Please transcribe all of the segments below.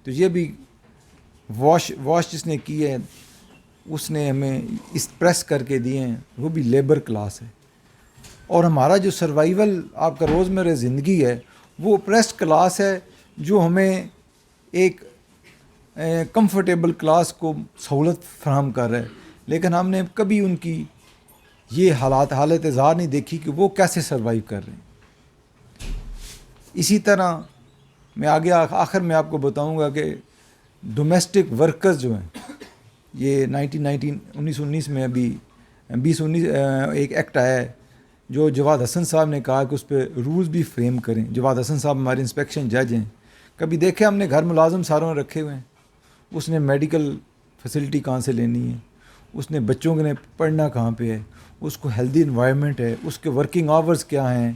تو یہ بھی واش جس نے کی ہے اس نے ہمیں اس پریس کر کے دیے ہیں، وہ بھی لیبر کلاس ہے. اور ہمارا جو سروائیول آپ کا روزمرہ زندگی ہے وہ پریس کلاس ہے جو ہمیں ایک کمفرٹیبل کلاس کو سہولت فراہم کر رہا ہے، لیکن ہم نے کبھی ان کی یہ حالت اظہار نہیں دیکھی کہ وہ کیسے سروائیو کر رہے ہیں. اسی طرح میں آگے آخر میں آپ کو بتاؤں گا کہ ڈومیسٹک ورکرز جو ہیں، یہ 1919 میں ابھی 2019 ایک ایکٹ آیا ہے جو جواد حسن صاحب نے کہا کہ اس پہ رولز بھی فریم کریں. جواد حسن صاحب ہمارے انسپیکشن جج ہیں. کبھی دیکھے ہم نے گھر ملازم ساروں نے رکھے ہوئے ہیں، اس نے میڈیکل فیسلٹی کہاں سے لینی ہے، اس نے بچوں نے پڑھنا کہاں پہ ہے، اس کو ہیلدی انوائرمنٹ ہے، اس کے ورکنگ آورز کیا ہیں،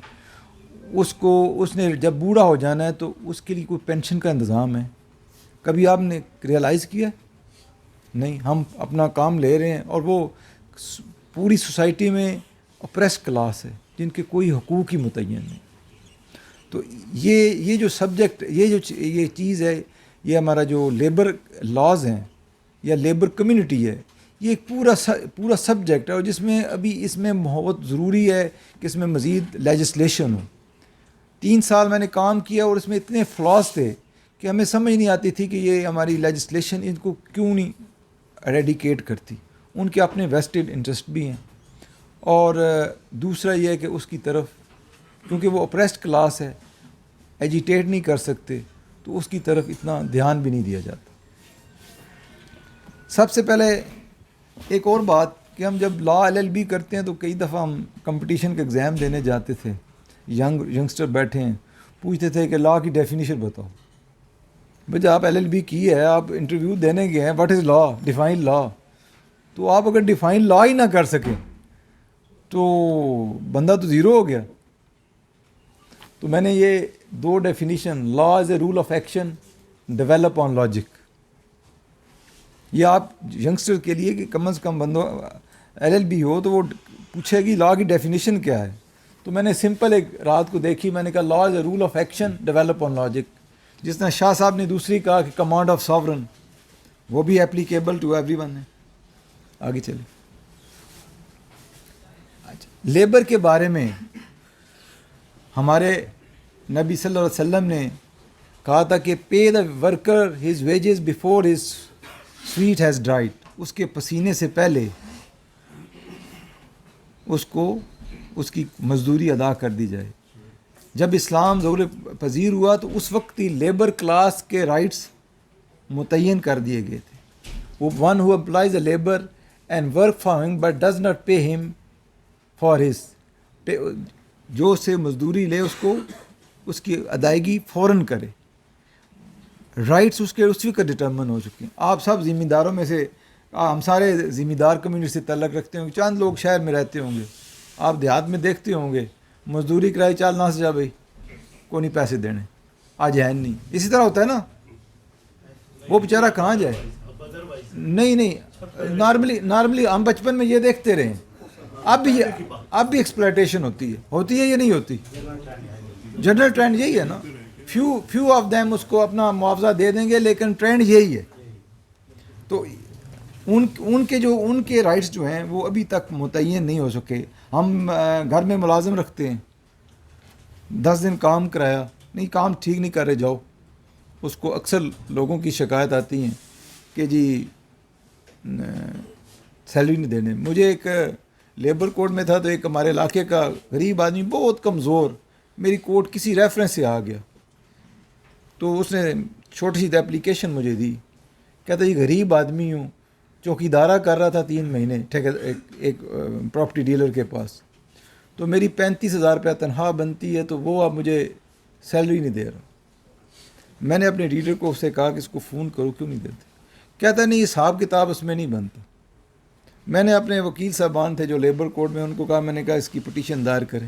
اس نے جب بوڑھا ہو جانا ہے تو اس کے لیے کوئی پینشن کا انتظام ہے. کبھی آپ نے ریئلائز کیا؟ نہیں. ہم اپنا کام لے رہے ہیں اور وہ پوری سوسائٹی میں اپریس کلاس ہے جن کے کوئی حقوق ہی متعین نہیں. تو یہ جو سبجیکٹ یہ چیز ہے، یہ ہمارا جو لیبر لاز ہیں یا لیبر کمیونٹی ہے، یہ ایک پورا سبجیکٹ ہے، اور جس میں ابھی اس میں بہت ضروری ہے کہ اس میں مزید لیجسلیشن ہو. 3 سال میں نے کام کیا اور اس میں اتنے فلاز تھے کہ ہمیں سمجھ نہیں آتی تھی کہ یہ ہماری لیجسلیشن ان کو کیوں نہیں ایریڈیکیٹ کرتی. ان کے اپنے ویسٹڈ انٹرسٹ بھی ہیں، اور دوسرا یہ ہے کہ اس کی طرف کیونکہ وہ اپریسڈ کلاس ہے، ایجیٹیٹ نہیں کر سکتے، تو اس کی طرف اتنا دھیان بھی نہیں دیا جاتا. سب سے پہلے ایک اور بات کہ ہم جب لا LLB کرتے ہیں تو کئی دفعہ ہم کمپٹیشن کے ایگزام دینے جاتے تھے، ینگسٹر بیٹھے ہیں، پوچھتے تھے کہ لا کی ڈیفینیشن بتاؤ. بھائی آپ LLB کی ہے، آپ انٹرویو دینے گئے ہیں، واٹ از لا، ڈیفائن لا. تو آپ اگر ڈیفائن لا ہی نہ کر سکیں تو بندہ تو زیرو ہو گیا. تو میں نے یہ 2 definition, law is a rule of action, develop on logic, یہ آپ ینگسٹر کے لیے کہ کم از کم بندوں LLB ہو تو وہ پوچھے گی لا کی ڈیفینیشن کیا ہے. تو میں نے سمپل ایک رات کو دیکھی، میں نے کہا law is a rule of action develop on logic. جس طرح شاہ صاحب نے دوسری کہا کہ کمانڈ آف ساورن، وہ بھی اپلیکیبل ٹو ایوری ون ہے. آگے چلیں. لیبر کے بارے میں ہمارے نبی صلی اللہ علیہ وسلم نے کہا تھا کہ pay the worker his wages before his sweat has dried, اس کے پسینے سے پہلے اس کو اس کی مزدوری ادا کر دی جائے. جب اسلام ظہور پذیر ہوا تو اس وقت ہی لیبر کلاس کے رائٹس متعین کر دیے گئے تھے. وہ one who employs a labour and work for him but does not pay him for his, جو سے مزدوری لے اس کو اس کی ادائیگی فوراً کرے. رائٹس اس وقت ڈٹرمن ہو چکے ہیں. آپ سب ذمہ داروں میں سے، ہم سارے ذمہ دار کمیونٹی سے تعلق رکھتے ہوں گے، چند لوگ شہر میں رہتے ہوں گے، آپ دیہات میں دیکھتے ہوں گے مزدوری کرائی چال نہ سے جا بھائی کو نہیں پیسے دینے، آج ہے نہیں. اسی طرح ہوتا ہے نا، وہ بیچارہ کہاں جائے. نہیں نارملی ہم بچپن میں یہ دیکھتے رہے ہیں. اب بھی ایکسپلائٹیشن ہوتی ہے یا نہیں ہوتی؟ جنرل ٹرینڈ یہی ہے نا. فیو آف دیم اس کو اپنا معاوضہ دے دیں گے، لیکن ٹرینڈ یہی ہے. تو ان کے رائٹس جو ہیں وہ ابھی تک متعین نہیں ہو سکے. ہم گھر میں ملازم رکھتے ہیں، 10 دن کام کرایا، نہیں کام ٹھیک نہیں کر رہے جاؤ. اس کو اکثر لوگوں کی شکایت آتی ہیں کہ جی سیلری نہیں دینے. مجھے ایک لیبر کوڈ میں تھا تو ایک ہمارے علاقے کا غریب آدمی بہت کمزور، میری کوڈ کسی ریفرنس سے آ گیا، تو اس نے چھوٹی سی اپلیکیشن مجھے دی. کہتا جی غریب آدمی ہوں، چوکیدارہ کر رہا تھا 3 مہینے ایک پراپرٹی ڈیلر کے پاس، تو میری 35,000 روپیہ تنخواہ بنتی ہے، تو وہ اب مجھے سیلری نہیں دے رہا. میں نے اپنے ریڈر کو اس سے کہا کہ اس کو فون کرو، کیوں نہیں دیتے؟ کہتا نہیں حساب کتاب اس میں نہیں بنتا. میں نے اپنے وکیل صاحبان تھے جو لیبر کوڈ میں، ان کو کہا، میں نے کہا اس کی پٹیشن دائر کریں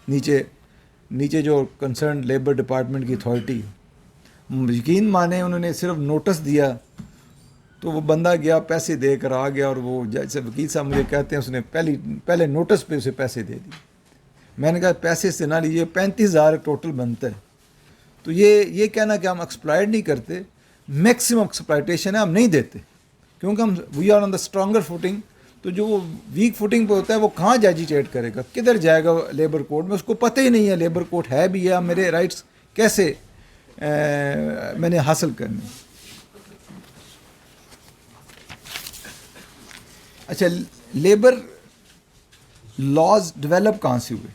نیچے جو کنسرن لیبر ڈپارٹمنٹ کی اتھارٹی. یقین مانے انہوں نے صرف نوٹس دیا تو وہ بندہ گیا پیسے دے کر آ گیا، اور وہ جیسے وکیل صاحب مجھے کہتے ہیں اس نے پہلے نوٹس پہ اسے پیسے دے دی. میں نے کہا پیسے سے نہ لیجیے، 35,000 ٹوٹل بنتا ہے. تو یہ کہنا کہ ہم ایکسپلائڈ نہیں کرتے، میکسیمم ایکسپلائٹیشن ہے, ہم نہیں دیتے کیونکہ ہم we are on the stronger footing. تو جو وہ ویک فوٹنگ پہ ہوتا ہے وہ کہاں ایجیٹیٹ کرے گا, کدھر جائے گا لیبر کوڈ میں, اس کو پتہ ہی نہیں ہے لیبر کوڈ ہے بھی ہے, میرے رائٹس کیسے میں نے حاصل کرنے. اچھا, لیبر لاز ڈیولپ کہاں سے ہوئے؟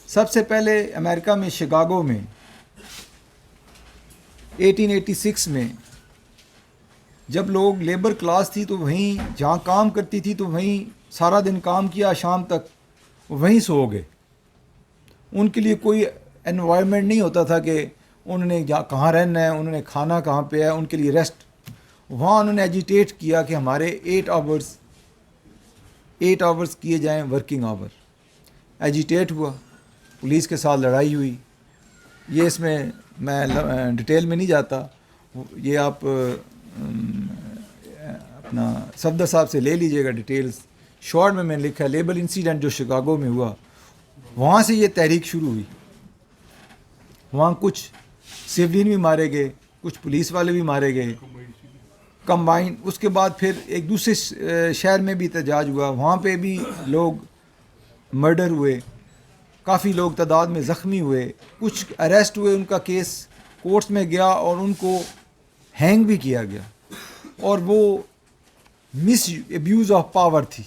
سب سے پہلے امریکہ میں شکاگو میں 1886 میں جب لوگ لیبر کلاس تھی تو وہیں جہاں کام کرتی تھی تو وہیں سارا دن کام کیا, شام تک وہیں سو گئے. ان کے لیے کوئی انوائرمنٹ نہیں ہوتا تھا کہ انہوں نے کہاں رہنا ہے, انہوں نے کھانا کہاں پہ ہے, ان کے لیے ریسٹ. وہاں انہوں نے ایجیٹیٹ کیا کہ ہمارے 8 آورز کیے جائیں ورکنگ آور. ایجیٹیٹ ہوا, پولیس کے ساتھ لڑائی ہوئی. یہ اس میں ڈیٹیل میں نہیں جاتا, یہ آپ اپنا صفدر صاحب سے لے لیجئے گا ڈیٹیلز. شارٹ میں نے لکھا ہے لیبر انسیڈنٹ جو شکاگو میں ہوا, وہاں سے یہ تحریک شروع ہوئی. وہاں کچھ سیولین بھی مارے گئے, کچھ پولیس والے بھی مارے گئے کمبائن. اس کے بعد پھر ایک دوسرے شہر میں بھی احتجاج ہوا, وہاں پہ بھی لوگ مرڈر ہوئے, کافی لوگ تعداد میں زخمی ہوئے, کچھ اریسٹ ہوئے, ان کا کیس کورٹس میں گیا اور ان کو ہینگ بھی کیا گیا. اور وہ مس ایبیوز آف پاور تھی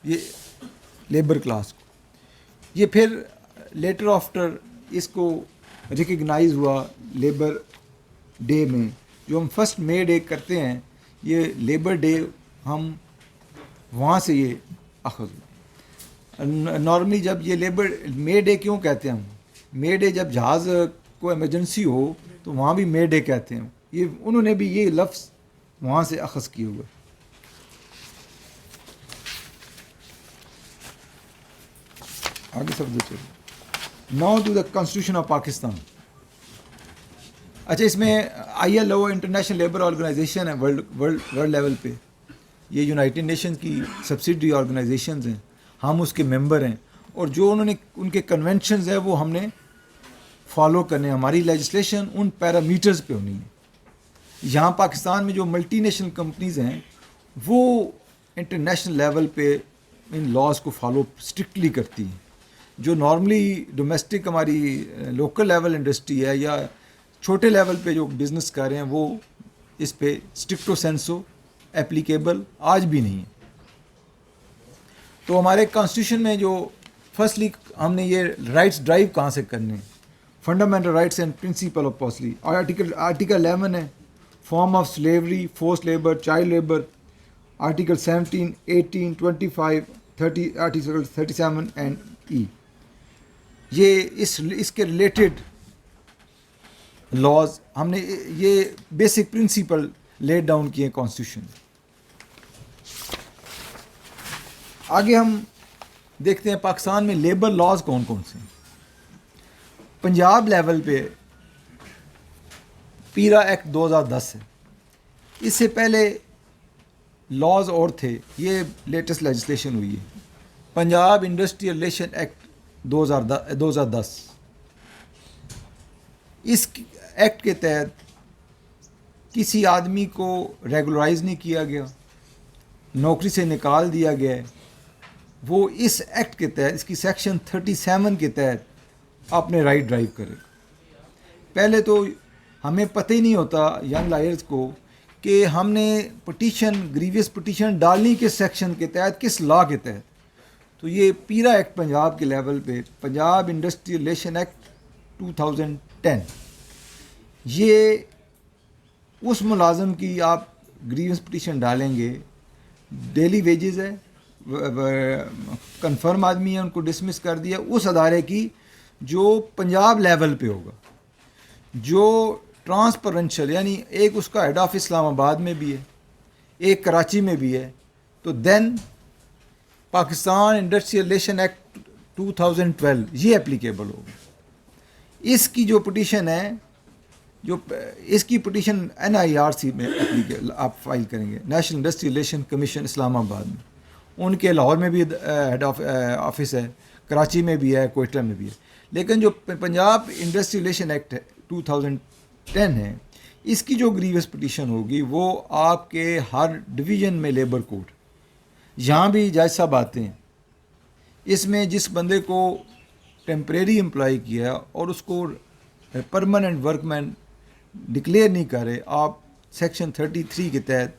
یہ لیبر کلاس کو. یہ پھر لیٹر آفٹر اس کو ریکگنائز ہوا لیبر ڈے میں, جو ہم 1 مئی ڈے کرتے ہیں, یہ لیبر ڈے ہم وہاں سے یہ اخذ ہوا. نارملی جب یہ لیبر مے ڈے کیوں کہتے ہیں ہم, مے ڈے جب جہاز کو ایمرجنسی ہو تو وہاں بھی مے ڈے کہتے ہیں. یہ انہوں نے بھی یہ لفظ وہاں سے اخذ کیے ہوئے. آگے سب جو چلے. Now to the constitution of Pakistan. اچھا, اس میں ILO انٹرنیشنل لیبر آرگنائزیشن ہے ورلڈ لیول پہ, یہ یونائٹڈ نیشنز کی سبسڈری آرگنائزیشنز ہیں, ہم اس کے ممبر ہیں, اور جو انہوں نے ان کے کنونشنز ہیں وہ ہم نے فالو کرنے. ہماری لیجسلیشن ان پیرامیٹرز پہ ہونی ہے. یہاں پاکستان میں جو ملٹی نیشنل کمپنیز ہیں وہ انٹرنیشنل لیول پہ ان لاز کو فالو اسٹرکٹلی کرتی ہیں. جو نارملی ڈومیسٹک ہماری لوکل لیول انڈسٹری ہے یا چھوٹے لیول پہ جو بزنس کر رہے ہیں وہ اس پہ اسٹرکٹو سینسو اپلیکیبل آج بھی نہیں ہے. تو ہمارے کانسٹیٹیوشن میں جو فرسٹلی ہم نے یہ رائٹس ڈرائیو کہاں سے کرنے, fundamental rights and principle of policy. Article 11 ہے form of slavery, force labour, child labour. Article 17, 18, 25, 30, article 37 and E. یہ اس کے ریلیٹڈ لاز ہم نے یہ بیسک پرنسپل لیٹ ڈاؤن کیے کانسٹیٹیوشن. آگے ہم دیکھتے ہیں پاکستان میں لیبر لاز کون کون سے ہیں. پنجاب لیول پہ پیرا ایکٹ 2010 ہے. اس سے پہلے لاز اور تھے, یہ لیٹسٹ لیجسلیشن ہوئی ہے. Punjab industrial relation act 2010. اس ایکٹ کے تحت کسی آدمی کو ریگولرائز نہیں کیا گیا, نوکری سے نکال دیا گیا ہے. وہ اس ایکٹ کے تحت, اس کی سیکشن 37 کے تحت اپنے رائٹ ڈرائیو کرے گا. پہلے تو ہمیں پتہ ہی نہیں ہوتا ینگ لائرز کو کہ ہم نے پٹیشن, گریویس پٹیشن ڈالنی کس سیکشن کے تحت, کس لا کے تحت. تو یہ پیرا ایکٹ پنجاب کے لیول پہ, پنجاب انڈسٹریل ریلیشن ایکٹ 2010, یہ اس ملازم کی آپ گریوینس پٹیشن ڈالیں گے, ڈیلی ویجز ہے, کنفرم آدمی ہے, ان کو ڈسمس کر دیا, اس ادارے کی جو پنجاب لیول پہ ہوگا, جو ٹرانسپرنشل, یعنی ایک اس کا ہیڈ آفس اسلام آباد میں بھی ہے, ایک کراچی میں بھی ہے. تو دین پاکستان انڈسٹریل ریلیشن ایکٹ 2012 یہ اپلیکیبل ہوگا. اس کی جو پٹیشن ہے, جو اس کی پٹیشن NIRC میں آپ فائل کریں گے, نیشنل انڈسٹریل ریلیشن کمیشن اسلام آباد میں. ان کے لاہور میں بھی ہیڈ آفس ہے, کراچی میں بھی ہے, کوئٹہ میں بھی ہے. لیکن جو پنجاب انڈسٹریل ریلیشن ایکٹ 2010 ہے, اس کی جو گریوس پٹیشن ہوگی وہ آپ کے ہر ڈویژن میں لیبر کوڈ، یہاں بھی جج صاحب آتے ہیں، اس میں جس بندے کو ٹیمپریری امپلائی کیا اور اس کو پرماننٹ ورک مین ڈکلیئر نہیں کر رہے، آپ سیکشن 33 کے تحت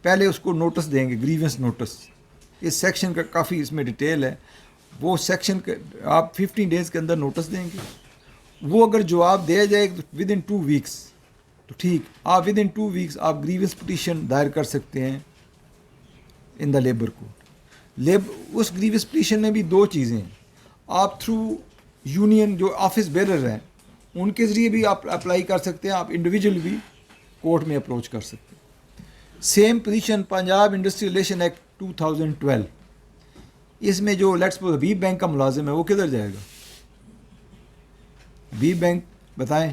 پہلے اس کو نوٹس دیں گے، گریونس نوٹس. اس سیکشن کا کافی اس میں ڈیٹیل ہے. وہ سیکشن آپ 15 ڈیز کے اندر نوٹس دیں گے، وہ اگر جواب دیا جائے تو ود ان 2 ویکس تو ٹھیک، آپ ود ان 2 ویکس آپ گریونس پٹیشن دائر کر سکتے ہیں ان دا لیبر کوڈ. اس گریونس پٹیشن میں بھی 2 چیزیں ہیں، آپ تھرو یونین جو آفس بیرر ہیں ان کے ذریعے بھی آپ اپلائی کر سکتے ہیں، آپ انڈیویجول بھی کورٹ میں اپروچ کر سکتے ہیں. Same position Punjab industry relation act 2012، اس میں جو لیٹس سپوز بی بینک کا ملازم ہے وہ کدھر جائے گا؟ بی بینک بتائیں،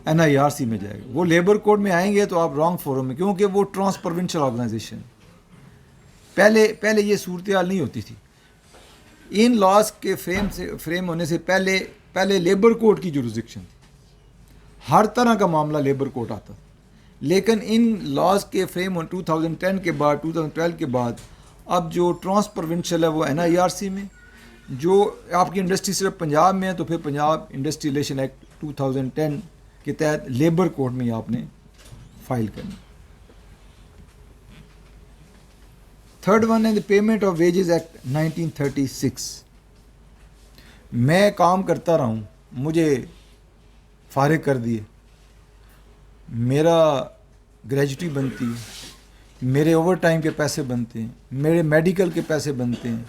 NIRC میں جائے گا. وہ لیبر کوڈ میں آئیں گے تو آپ رانگ فورم میں، کیونکہ وہ ٹرانس پروونشل آرگنائزیشن. پہلے یہ صورتحال نہیں ہوتی تھی. ان لاز کے فریم ہونے سے پہلے لیبر کوڈ کی جورسڈکشن تھی، ہر طرح کا معاملہ لیبر کوڈ آتا تھا. لیکن ان لاز کے فریم 2010 کے بعد 2012 کے بعد اب جو ٹرانس پروونشل ہے وہ NIRC میں، جو آپ کی انڈسٹری صرف پنجاب میں ہے تو پھر پنجاب انڈسٹری ریلیشن ایکٹ 2010 کے تحت لیبر کوڈ میں آپ نے فائل کرنی. تھرڈ ون ہے the payment of wages act 1936. میں کام کرتا رہا ہوں، مجھے فارغ کر دیے، میرا گریجوٹی بنتی ہے، میرے اوور ٹائم کے پیسے بنتے ہیں، میرے میڈیکل کے پیسے بنتے ہیں،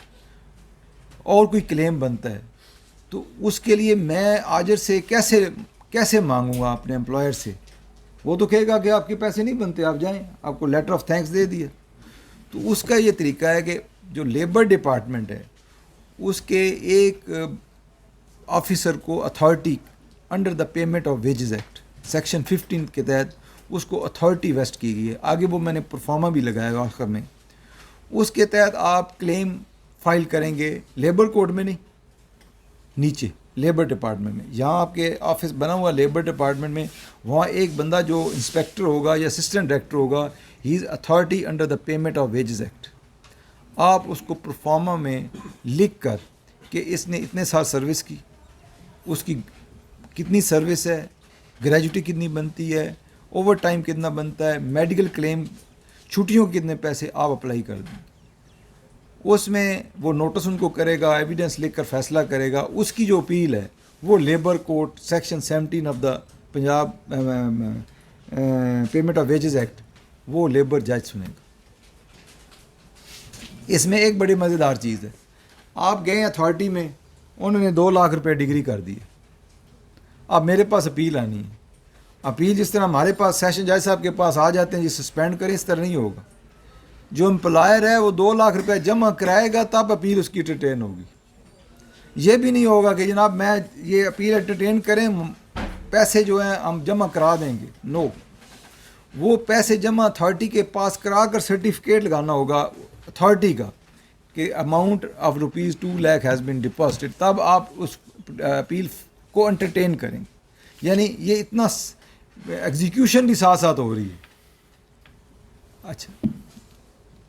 اور کوئی کلیم بنتا ہے، تو اس کے لیے میں آجر سے کیسے مانگوں گا اپنے امپلائر سے؟ وہ تو کہے گا کہ آپ کے پیسے نہیں بنتے، آپ جائیں، آپ کو لیٹر آف تھینکس دے دیا. تو اس کا یہ طریقہ ہے کہ جو لیبر ڈپارٹمنٹ ہے اس کے ایک آفیسر کو authority under the payment of wages act section 15 کے تحت اس کو اتھارٹی ویسٹ کی گئی ہے. آگے وہ میں نے پرفارما بھی لگایا گا آخر میں. اس کے تحت آپ کلیم فائل کریں گے لیبر کوڈ میں نہیں، نیچے لیبر ڈپارٹمنٹ میں. یہاں آپ کے آفس بنا ہوا لیبر ڈپارٹمنٹ میں، وہاں ایک بندہ جو انسپیکٹر ہوگا یا اسسٹنٹ ڈائریکٹر ہوگا، he is authority under the payment of wages act. آپ اس کو پرفارما میں لکھ کر کہ اس نے اتنے سال سروس کی، اس کی کتنی سروس ہے، گریجوٹی کتنی بنتی ہے، اوور ٹائم کتنا بنتا ہے، میڈیکل کلیم، چھٹیوں کے کتنے پیسے، آپ اپلائی کر دیں. اس میں وہ نوٹس ان کو کرے گا، ایویڈنس لکھ کر فیصلہ کرے گا. اس کی جو اپیل ہے وہ labour code section 17 of the Punjab payment of wages act وہ لیبر جج سنے گا. اس میں ایک بڑی مزیدار چیز ہے، آپ گئے اتھارٹی میں، انہوں نے 2 لاکھ روپے ڈگری کر دی. اب میرے پاس اپیل آنی ہے. اپیل جس طرح ہمارے پاس سیشن جج صاحب کے پاس آ جاتے ہیں جی سسپینڈ کریں، اس طرح نہیں ہوگا. جو امپلائر ہے وہ 2 لاکھ روپے جمع کرائے گا تب اپیل اس کی انٹرٹین ہوگی. یہ بھی نہیں ہوگا کہ جناب میں یہ اپیل انٹرٹین کریں، پیسے جو ہیں ہم جمع کرا دیں گے. نو، وہ پیسے جمع اتھارٹی کے پاس کرا کر سرٹیفکیٹ لگانا ہوگا اتھارٹی کا کہ amount of rupees 2 lakh has been deposited, تب آپ اس اپیل کو انٹرٹین کریں گے. یعنی یہ اتنا ایگزیکیوشن بھی ساتھ ساتھ ہو رہی ہے. اچھا،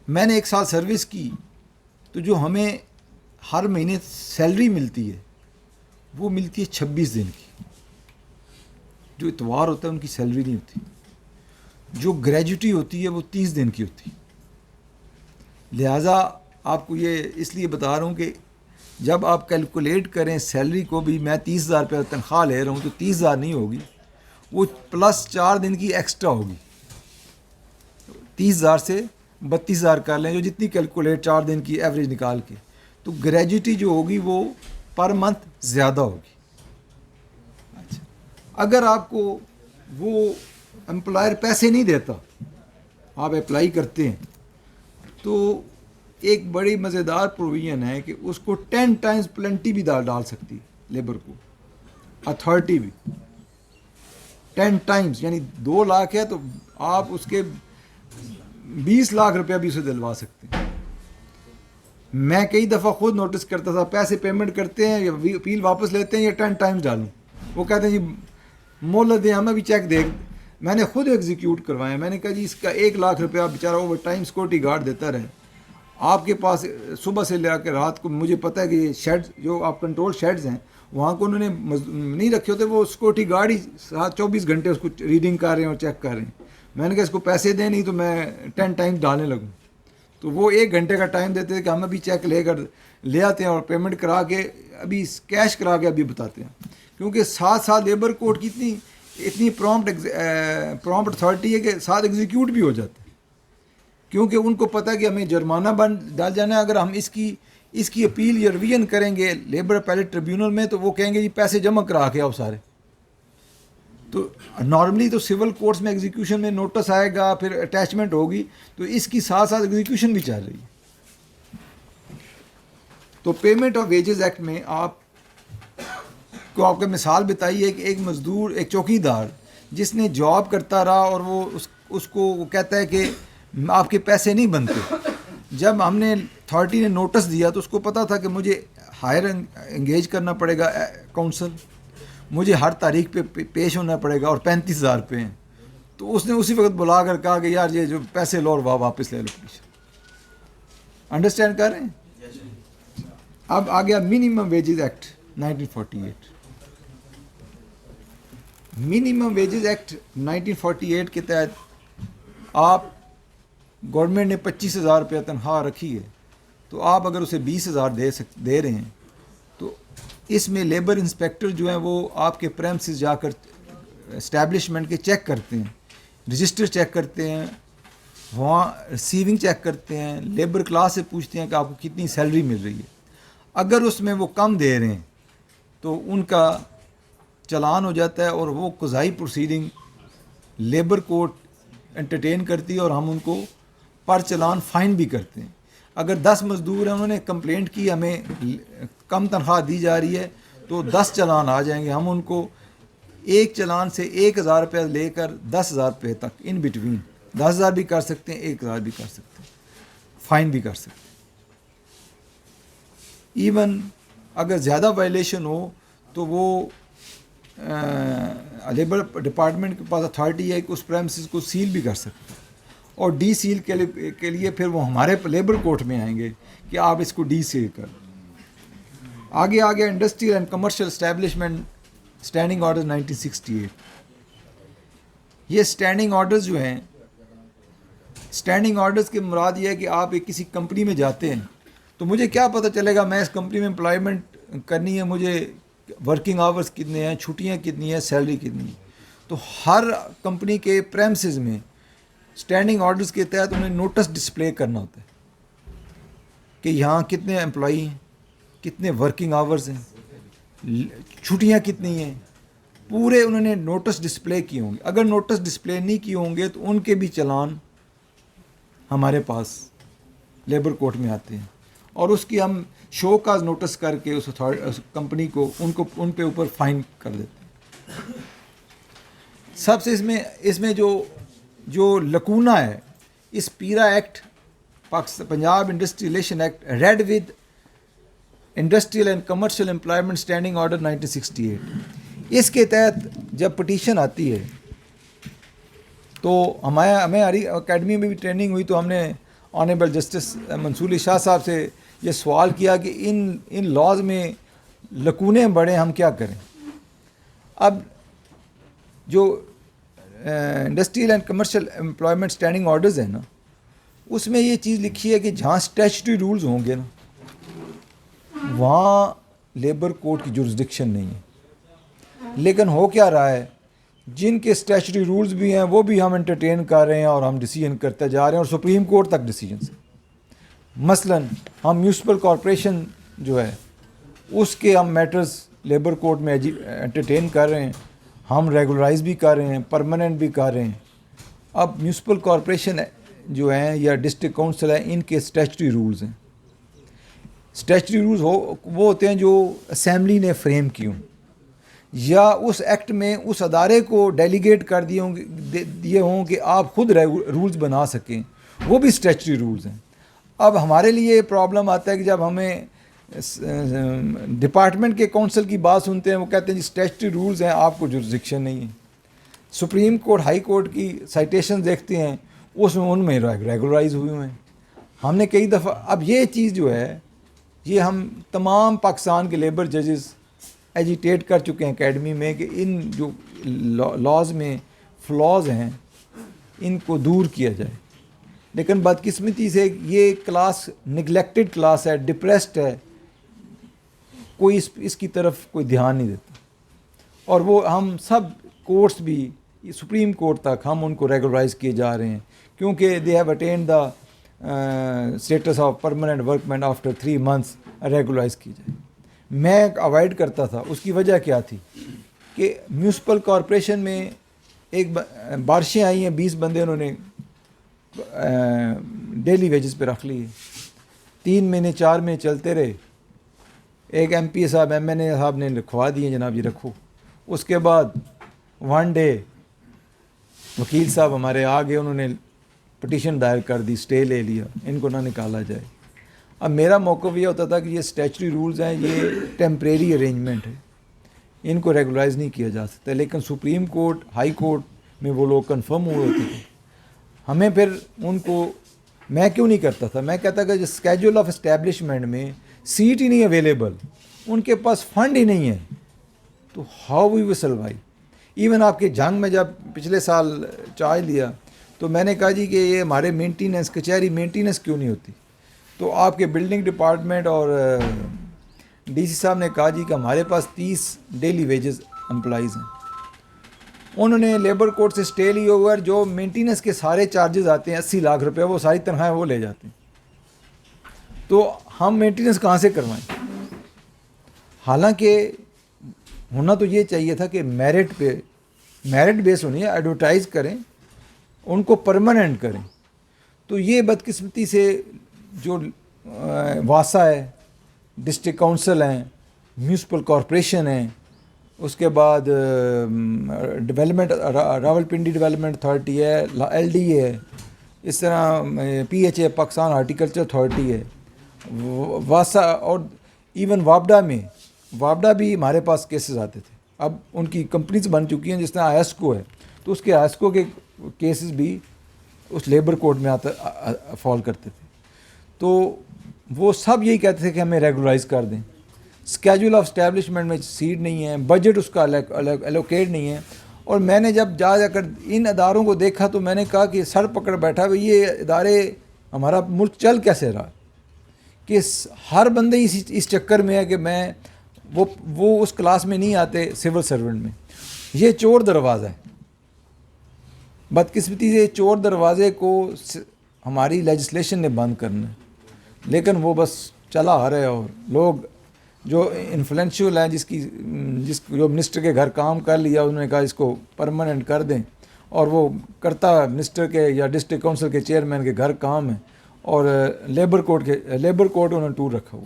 میں نے 1 سال سروس کی تو جو ہمیں ہر مہینے سیلری ملتی ہے وہ ملتی ہے 26 دن کی. جو اتوار ہوتا ہے ان کی سیلری نہیں ہوتی. جو گریجوٹی ہوتی ہے وہ 30 دن کی ہوتی. لہٰذا آپ کو یہ اس لیے بتا رہا ہوں کہ جب آپ کیلکولیٹ کریں سیلری کو بھی، میں 30,000 روپے تنخواہ لے رہا ہوں تو 30,000 نہیں ہوگی، وہ پلس 4 دن کی ایکسٹرا ہوگی. 30,000 سے 32,000 کر لیں، جو جتنی کیلکولیٹ 4 دن کی ایوریج نکال کے، تو گریجوٹی جو ہوگی وہ پر منتھ زیادہ ہوگی. اچھا، اگر آپ کو وہ امپلائر پیسے نہیں دیتا، آپ اپلائی کرتے ہیں، تو ایک بڑی مزیدار پروویژن ہے کہ اس کو 10 ٹائمز پلنٹی بھی ڈال سکتی لیبر کو اتھارٹی بھی. 10 ٹائمز یعنی 2 لاکھ ہے تو آپ اس کے 20 لاکھ روپیہ بھی اسے دلوا سکتے ہیں. میں کئی دفعہ خود نوٹس کرتا تھا، پیسے پیمنٹ کرتے ہیں یا اپیل واپس لیتے ہیں یا 10 ٹائمز ڈالوں. وہ کہتے ہیں جی مہلت دیں، ہمیں بھی چیک میں نے خود ایگزیکیوٹ کروایا. میں نے کہا جی اس کا 1 لاکھ روپیہ بیچارہ اوور ٹائم سیکورٹی گارڈ دیتا رہے. آپ کے پاس صبح سے لے کے رات کو, مجھے پتہ ہے کہ یہ شیڈ جو آپ کنٹرول شیڈز ہیں وہاں کو انہوں نے نہیں رکھے ہوتے, وہ سیکورٹی گارڈ ہی 24 گھنٹے اس کو ریڈنگ کر رہے ہیں اور چیک کر رہے ہیں. میں نے کہا اس کو پیسے دیں نہیں تو میں 10 ٹائمز ڈالنے لگوں. تو وہ 1 گھنٹے کا ٹائم دیتے تھے کہ ہم ابھی چیک لے کر لے آتے ہیں اور پیمنٹ کرا کے ابھی کیش کرا کے ابھی بتاتے ہیں. کیونکہ ساتھ ساتھ لیبر کوڈ کی اتنی پرومپٹ اتھارٹی ہے کہ ساتھ ایگزیکیوٹ بھی ہو جاتا ہے, کیونکہ ان کو پتہ ہے کہ ہمیں جرمانہ ڈال جانا ہے. اگر ہم اس کی اپیل یا ریویژن کریں گے لیبر اپیلیٹ ٹریبیونل میں تو وہ کہیں گے جی پیسے جمع کرا کے آؤ سارے. تو نارملی تو سول کورٹس میں ایگزیکیوشن میں نوٹس آئے گا, پھر اٹیچمنٹ ہوگی, تو اس کی ساتھ ساتھ ایگزیکیوشن بھی چل رہی ہے. تو پیمنٹ آف ویجز ایکٹ میں آپ کو مثال بتائی ہے کہ ایک مزدور, ایک چوکیدار جس نے جاب کرتا رہا اور وہ اس کو وہ کہتا ہے کہ آپ کے پیسے نہیں بنتے. جب ہم نے اتھارٹی نے نوٹس دیا تو اس کو پتا تھا کہ مجھے ہائر انگیج کرنا پڑے گا کونسل, مجھے ہر تاریخ پہ پیش ہونا پڑے گا اور 35,000 روپے ہیں. تو اس نے اسی وقت بلا کر کہا کہ یار یہ جو پیسے لو اور واپس لے لو. انڈرسٹینڈ کر رہے ہیں؟ اب آ گیا minimum wages act 1948. Minimum wages act 1948 کے تحت آپ گورنمنٹ نے 25,000 روپیہ تنخواہ رکھی ہے, تو آپ اگر اسے 20,000 دے رہے ہیں تو اس میں لیبر انسپیکٹر جو ہیں وہ آپ کے پریمسز جا کر اسٹیبلشمنٹ کے چیک کرتے ہیں, رجسٹر چیک کرتے ہیں, وہاں ریسیونگ چیک کرتے ہیں, لیبر کلاس سے پوچھتے ہیں کہ آپ کو کتنی سیلری مل رہی ہے. اگر اس میں وہ کم دے رہے ہیں تو ان کا چلان ہو جاتا ہے اور وہ قضائی پروسیڈنگ لیبر کورٹ انٹرٹین کرتی ہے اور ہم ان کو پر چلان فائن بھی کرتے ہیں. اگر 10 مزدور ہیں, انہوں نے کمپلینٹ کی ہمیں کم تنخواہ دی جا رہی ہے, تو 10 چلان آ جائیں گے. ہم ان کو ایک چلان سے 1,000 روپیہ لے کر 10,000 روپے تک ان بٹوین 10,000 بھی کر سکتے ہیں, 1,000 بھی کر سکتے ہیں, فائن بھی کر سکتے ہیں. ایون اگر زیادہ وائلیشن ہو تو وہ لیبر ڈپارٹمنٹ کے پاس اتھارٹی ہے کہ اس پریمسز کو سیل بھی کر سکتے ہیں, اور ڈی سیل کے لیے پھر وہ ہمارے لیبر کورٹ میں آئیں گے کہ آپ اس کو ڈی سیل کر. آگے industrial and commercial establishment standing order 1968. یہ اسٹینڈنگ آرڈرز جو ہیں, اسٹینڈنگ آرڈرز کے مراد یہ ہے کہ آپ ایک کسی کمپنی میں جاتے ہیں تو مجھے کیا پتہ چلے گا میں اس کمپنی میں امپلائمنٹ کرنی ہے, مجھے ورکنگ آورز کتنے ہیں, چھٹیاں کتنی ہیں, سیلری کتنی ہے. تو ہر کمپنی کے پریمسز میں اسٹینڈنگ آرڈرز کے تحت انہیں نوٹس ڈسپلے کرنا ہوتا ہے کہ یہاں کتنے امپلائی ہیں, کتنے ورکنگ آورز ہیں, چھٹیاں کتنی ہیں, پورے انہوں نے نوٹس ڈسپلے کیے ہوں گے. اگر نوٹس ڈسپلے نہیں کیے ہوں گے تو ان کے بھی چلان ہمارے پاس لیبر کورٹ میں آتے ہیں, اور اس کی ہم شو کاز نوٹس کر کے اس کمپنی کو ان پہ اوپر فائن کر دیتے ہیں. سب سے اس میں جو لکونہ ہے, اس para act Punjab industry relation act read with industrial and commercial employment standing order 1968. اس کے تحت جب پٹیشن آتی ہے تو ہمیں ہماری اکیڈمی میں بھی ٹریننگ ہوئی, تو ہم نے آنریبل جسٹس منصور علی شاہ صاحب سے یہ سوال کیا کہ ان لاز میں لکونے بڑے, ہم کیا کریں. اب جو industrial and commercial employment standing orders ہیں نا, اس میں یہ چیز لکھی ہے کہ جہاں اسٹیچوٹری رولز ہوں گے نا وہاں لیبر کورٹ کی جورسڈکشن نہیں ہے. لیکن ہو کیا رہا ہے, جن کے اسٹیچوٹری رولز بھی ہیں وہ بھی ہم انٹرٹین کر رہے ہیں اور ہم ڈیسیژن کرتے جا رہے ہیں, اور سپریم کورٹ تک ڈیسیجنس. مثلا ہم میونسپل کارپوریشن جو ہے اس کے ہم میٹرز لیبر کورٹ میں انٹرٹین کر رہے ہیں, ہم ریگولرائز بھی کر رہے ہیں, پرماننٹ بھی کر رہے ہیں. اب میونسپل کارپوریشن جو ہیں یا ڈسٹرکٹ کونسل ہیں, ان کے اسٹیچوٹری رولز ہیں. اسٹیچوٹری رولز وہ ہوتے ہیں جو اسمبلی نے فریم کی ہوں, یا اس ایکٹ میں اس ادارے کو ڈیلیگیٹ کر دیے ہوں کہ آپ خود رولز بنا سکیں, وہ بھی اسٹیچوٹری رولز ہیں. اب ہمارے لیے پرابلم آتا ہے کہ جب ہمیں ڈپارٹمنٹ کے کونسل کی بات سنتے ہیں, وہ کہتے ہیں جی اسٹیچوٹری رولز ہیں, آپ کو جورسڈکشن نہیں ہے. سپریم کورٹ ہائی کورٹ کی سائٹیشن دیکھتے ہیں اس میں ان میں ریگولرائز ہوئے ہیں. ہم نے کئی دفعہ اب یہ چیز جو ہے یہ ہم تمام پاکستان کے لیبر ججز ایجیٹیٹ کر چکے ہیں اکیڈمی میں کہ ان جو لاز میں فلاز ہیں ان کو دور کیا جائے. لیکن بدقسمتی سے یہ کلاس نگلیکٹڈ کلاس ہے, ڈپریسڈ ہے, کوئی اس کی طرف کوئی دھیان نہیں دیتا. اور وہ ہم سب کورٹس بھی سپریم کورٹ تک ہم ان کو ریگولرائز کیے جا رہے ہیں کیونکہ they have attained the status of permanent workmen after 3 months regularize کی جائے. میں اوائڈ کرتا تھا. اس کی وجہ کیا تھی کہ میونسپل کارپوریشن میں ایک بارشیں آئی ہیں, 20 بندے انہوں نے ڈیلی ویجز پہ رکھ لیے, 3 مہینے 4 مہینے چلتے رہے. ایک ایم پی صاحب ایم این اے صاحب نے لکھوا دیے جناب یہ رکھو. اس کے بعد 1 day وکیل صاحب ہمارے آ گئے, انہوں نے پٹیشن دائر کر دی, اسٹے لے لیا, ان کو نہ نکالا جائے. اب میرا موقف یہ ہوتا تھا کہ یہ اسٹیچوری رولز ہیں, یہ ٹیمپریری ارینجمنٹ ہے, ان کو ریگولرائز نہیں کیا جا سکتا. لیکن سپریم کورٹ ہائی کورٹ میں وہ لوگ کنفرم ہوئے ہوتے تھے. ہمیں پھر ان کو میں کیوں نہیں کرتا تھا, میں کہتا کہ جو اسکیجول آف اسٹیبلشمنٹ میں سیٹ ہی نہیں اویلیبل, ان کے پاس فنڈ ہی نہیں ہے, تو how we will survive. Even آپ کے جنگ میں جب پچھلے سال چارج لیا تو میں نے کہا جی کہ یہ ہمارے مینٹیننس کچہری مینٹیننس کیوں نہیں ہوتی. تو آپ کے بلڈنگ ڈپارٹمنٹ اور ڈی سی صاحب نے کہا جی کہ ہمارے پاس 30 ڈیلی ویجز امپلائیز ہیں. انہوں نے لیبر کورٹ سے اسٹے لی اوور, جو مینٹیننس کے سارے چارجز آتے ہیں 80 لاکھ روپے, وہ ساری تنخواہیں وہ لے جاتے ہیں. تو ہم مینٹیننس کہاں سے کروائیں. حالانکہ ہونا تو یہ چاہیے تھا کہ میرٹ بیس ہونی ہے, ایڈورٹائز کریں, ان کو پرماننٹ کریں. تو یہ بدقسمتی سے جو واسا ہے, ڈسٹرکٹ کونسل ہیں, میونسپل کارپوریشن ہیں, اس کے بعد ڈیولپمنٹ راولپنڈی ڈیولپمنٹ اتھارٹی ہے, ایل ڈی اے ہے, اس طرح P H A Pakistan horticulture authority ہے, واسا, اور ایون وابڈا بھی ہمارے پاس کیسز آتے تھے. اب ان کی کمپنیز بن چکی ہیں, جس طرح آئسکو ہے, تو اس کے آئسکو کے کیسز بھی اس لیبر کوڈ میں فال کرتے تھے. تو وہ سب یہی کہتے تھے کہ ہمیں ریگولرائز کر دیں. اسکیجول آف اسٹیبلشمنٹ میں سیٹ نہیں ہے, بجٹ اس کا الوکیٹ نہیں ہے. اور میں نے جب جا کر ان اداروں کو دیکھا تو میں نے کہا کہ سر پکڑ بیٹھا ہوئی یہ ادارے, ہمارا ملک چل کیسے رہا کہ ہر بندے اس چکر میں ہے کہ میں وہ اس کلاس میں نہیں آتے سول سرونٹ میں. یہ چور دروازہ ہے. بدقسمتی سے چور دروازے کو ہماری لیجسلیشن نے بند کرنا ہے, لیکن وہ بس چلا آ رہا ہے. اور لوگ جو انفلوئنشیل ہیں, جو منسٹر کے گھر کام کر لیا, انہوں نے کہا اس کو پرماننٹ کر دیں, اور وہ کرتا منسٹر کے یا ڈسٹرکٹ کونسل کے چیئرمین کے گھر کام ہے, اور لیبر کورٹ انہوں نے ٹور رکھا ہوا.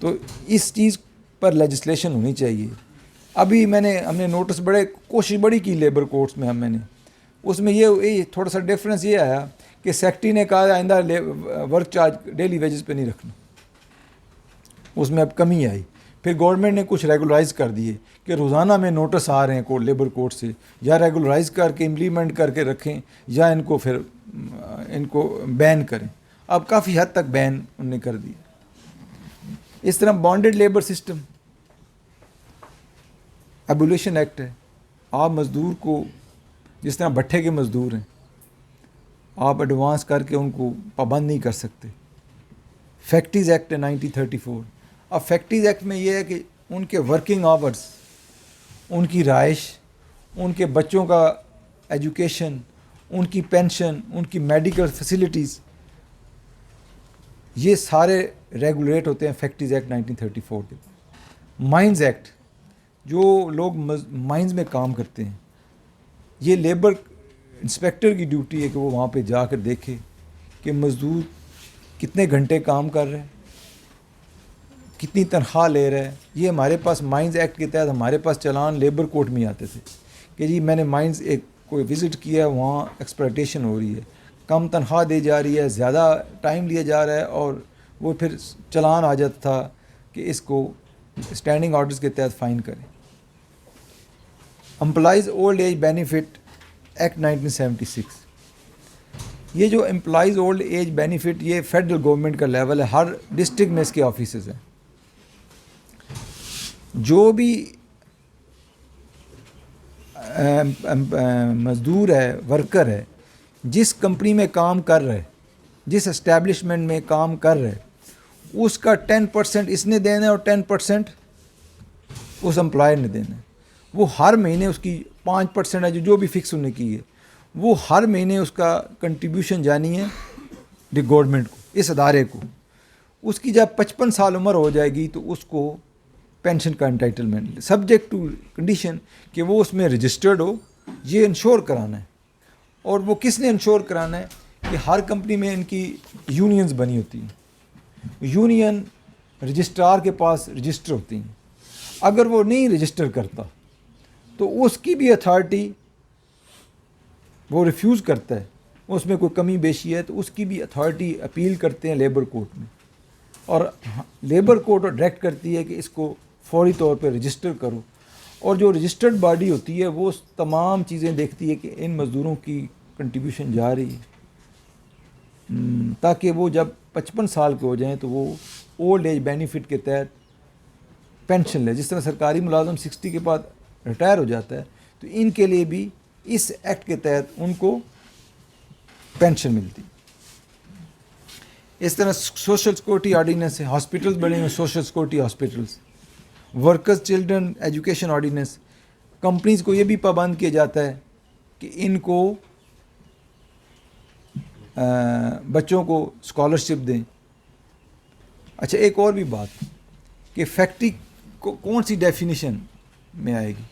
تو اس چیز پر لیجسلیشن ہونی چاہیے. ابھی ہم نے نوٹس کوشش بڑی کی لیبر کورٹس میں. میں نے اس میں یہ تھوڑا سا ڈفرینس یہ آیا کہ سیکٹری نے کہا آئندہ ورک چارج ڈیلی ویجز پہ نہیں رکھنا, اس میں اب کمی آئی. پھر گورنمنٹ نے کچھ ریگولرائز کر دیے کہ روزانہ میں نوٹس آ رہے ہیں لیبر کورٹ سے, یا ریگولرائز کر کے امپلیمنٹ کر کے رکھیں, یا ان کو بین کریں. اب کافی حد تک بین انہوں نے کر دیا. اس طرح بانڈڈ لیبر سسٹم ایبولیشن ایکٹ ہے. آپ مزدور کو جس طرح بھٹے کے مزدور ہیں, آپ ایڈوانس کر کے ان کو پابند نہیں کر سکتے. فیکٹریز ایکٹ ہے 1934. اب فیکٹریز ایکٹ میں یہ ہے کہ ان کے ورکنگ آورس, ان کی رہائش, ان کے بچوں کا ایجوکیشن, ان کی پینشن, ان کی میڈیکل فیسلٹیز, یہ سارے ریگولیٹ ہوتے ہیں فیکٹریز ایکٹ 1934 کے. مائنز ایکٹ, جو لوگ مائنز میں کام کرتے ہیں, یہ لیبر انسپیکٹر کی ڈیوٹی ہے کہ وہ وہاں پہ جا کر دیکھے کہ مزدور کتنے گھنٹے کام کر رہے ہیں, کتنی تنخواہ لے رہے ہیں. یہ ہمارے پاس مائنز ایکٹ کے تحت ہمارے پاس چلان لیبر کورٹ میں آتے تھے کہ جی میں نے مائنز کوئی وزٹ کیا ہے, وہاں ایکسپلائٹیشن ہو رہی ہے, کم تنخواہ دی جا رہی ہے, زیادہ ٹائم لیا جا رہا ہے, اور وہ پھر چلان آ جاتا تھا کہ اس کو اسٹینڈنگ آرڈرز کے تحت فائن کریں. Employees old age benefit act 1976. یہ جو امپلائیز اولڈ ایج بینیفٹ یہ فیڈرل گورنمنٹ کا لیول ہے, ہر ڈسٹرکٹ میں اس کے آفیسز ہیں. جو بھی مزدور ہے, ورکر ہے, جس کمپنی میں کام کر رہے, جس اسٹیبلشمنٹ میں کام کر رہے, اس کا 10% اس نے دینا ہے اور 10% اس امپلائر نے دینا ہے. وہ ہر مہینے اس کی 5% ہے جو بھی فکس انہیں کی ہے, وہ ہر مہینے اس کا کنٹریبیوشن جانی ہے گورنمنٹ کو, اس ادارے کو. اس کی جب 55 سال عمر ہو جائے گی تو اس کو پینشن کا انٹائٹلمنٹ, سبجیکٹ ٹو کنڈیشن کہ وہ اس میں رجسٹرڈ ہو. یہ انشور کرانا ہے. اور وہ کس نے انشور کرانا ہے کہ ہر کمپنی میں ان کی یونینز بنی ہوتی ہیں. یونین رجسٹرار کے پاس رجسٹر ہوتی ہیں. اگر وہ نہیں رجسٹر کرتا تو اس کی بھی اتھارٹی, وہ ریفیوز کرتا ہے, اس میں کوئی کمی بیشی ہے تو اس کی بھی اتھارٹی اپیل کرتے ہیں لیبر کورٹ میں, اور لیبر کورٹ ڈائریکٹ کرتی ہے کہ اس کو فوری طور پہ رجسٹر کرو. اور جو رجسٹرڈ باڈی ہوتی ہے وہ تمام چیزیں دیکھتی ہے کہ ان مزدوروں کی کنٹریبیوشن جا رہی ہے, تاکہ وہ جب 55 سال کے ہو جائیں تو وہ اولڈ ایج بینیفٹ کے تحت پینشن لے. جس طرح سرکاری ملازم 60 کے بعد ریٹائر ہو جاتا ہے تو ان کے لیے بھی اس ایکٹ کے تحت ان کو پینشن ملتی. اس طرح سوشل سیکورٹی آرڈیننس ہے, ہاسپٹلز بنے ہوئے social security hospitals. Workers children education ordinance, companies کو یہ بھی پابند کیا جاتا ہے کہ ان کو بچوں کو اسکالرشپ دیں. اچھا, ایک اور بھی بات کہ فیکٹری کو کون سی ڈیفینیشن میں آئے گی,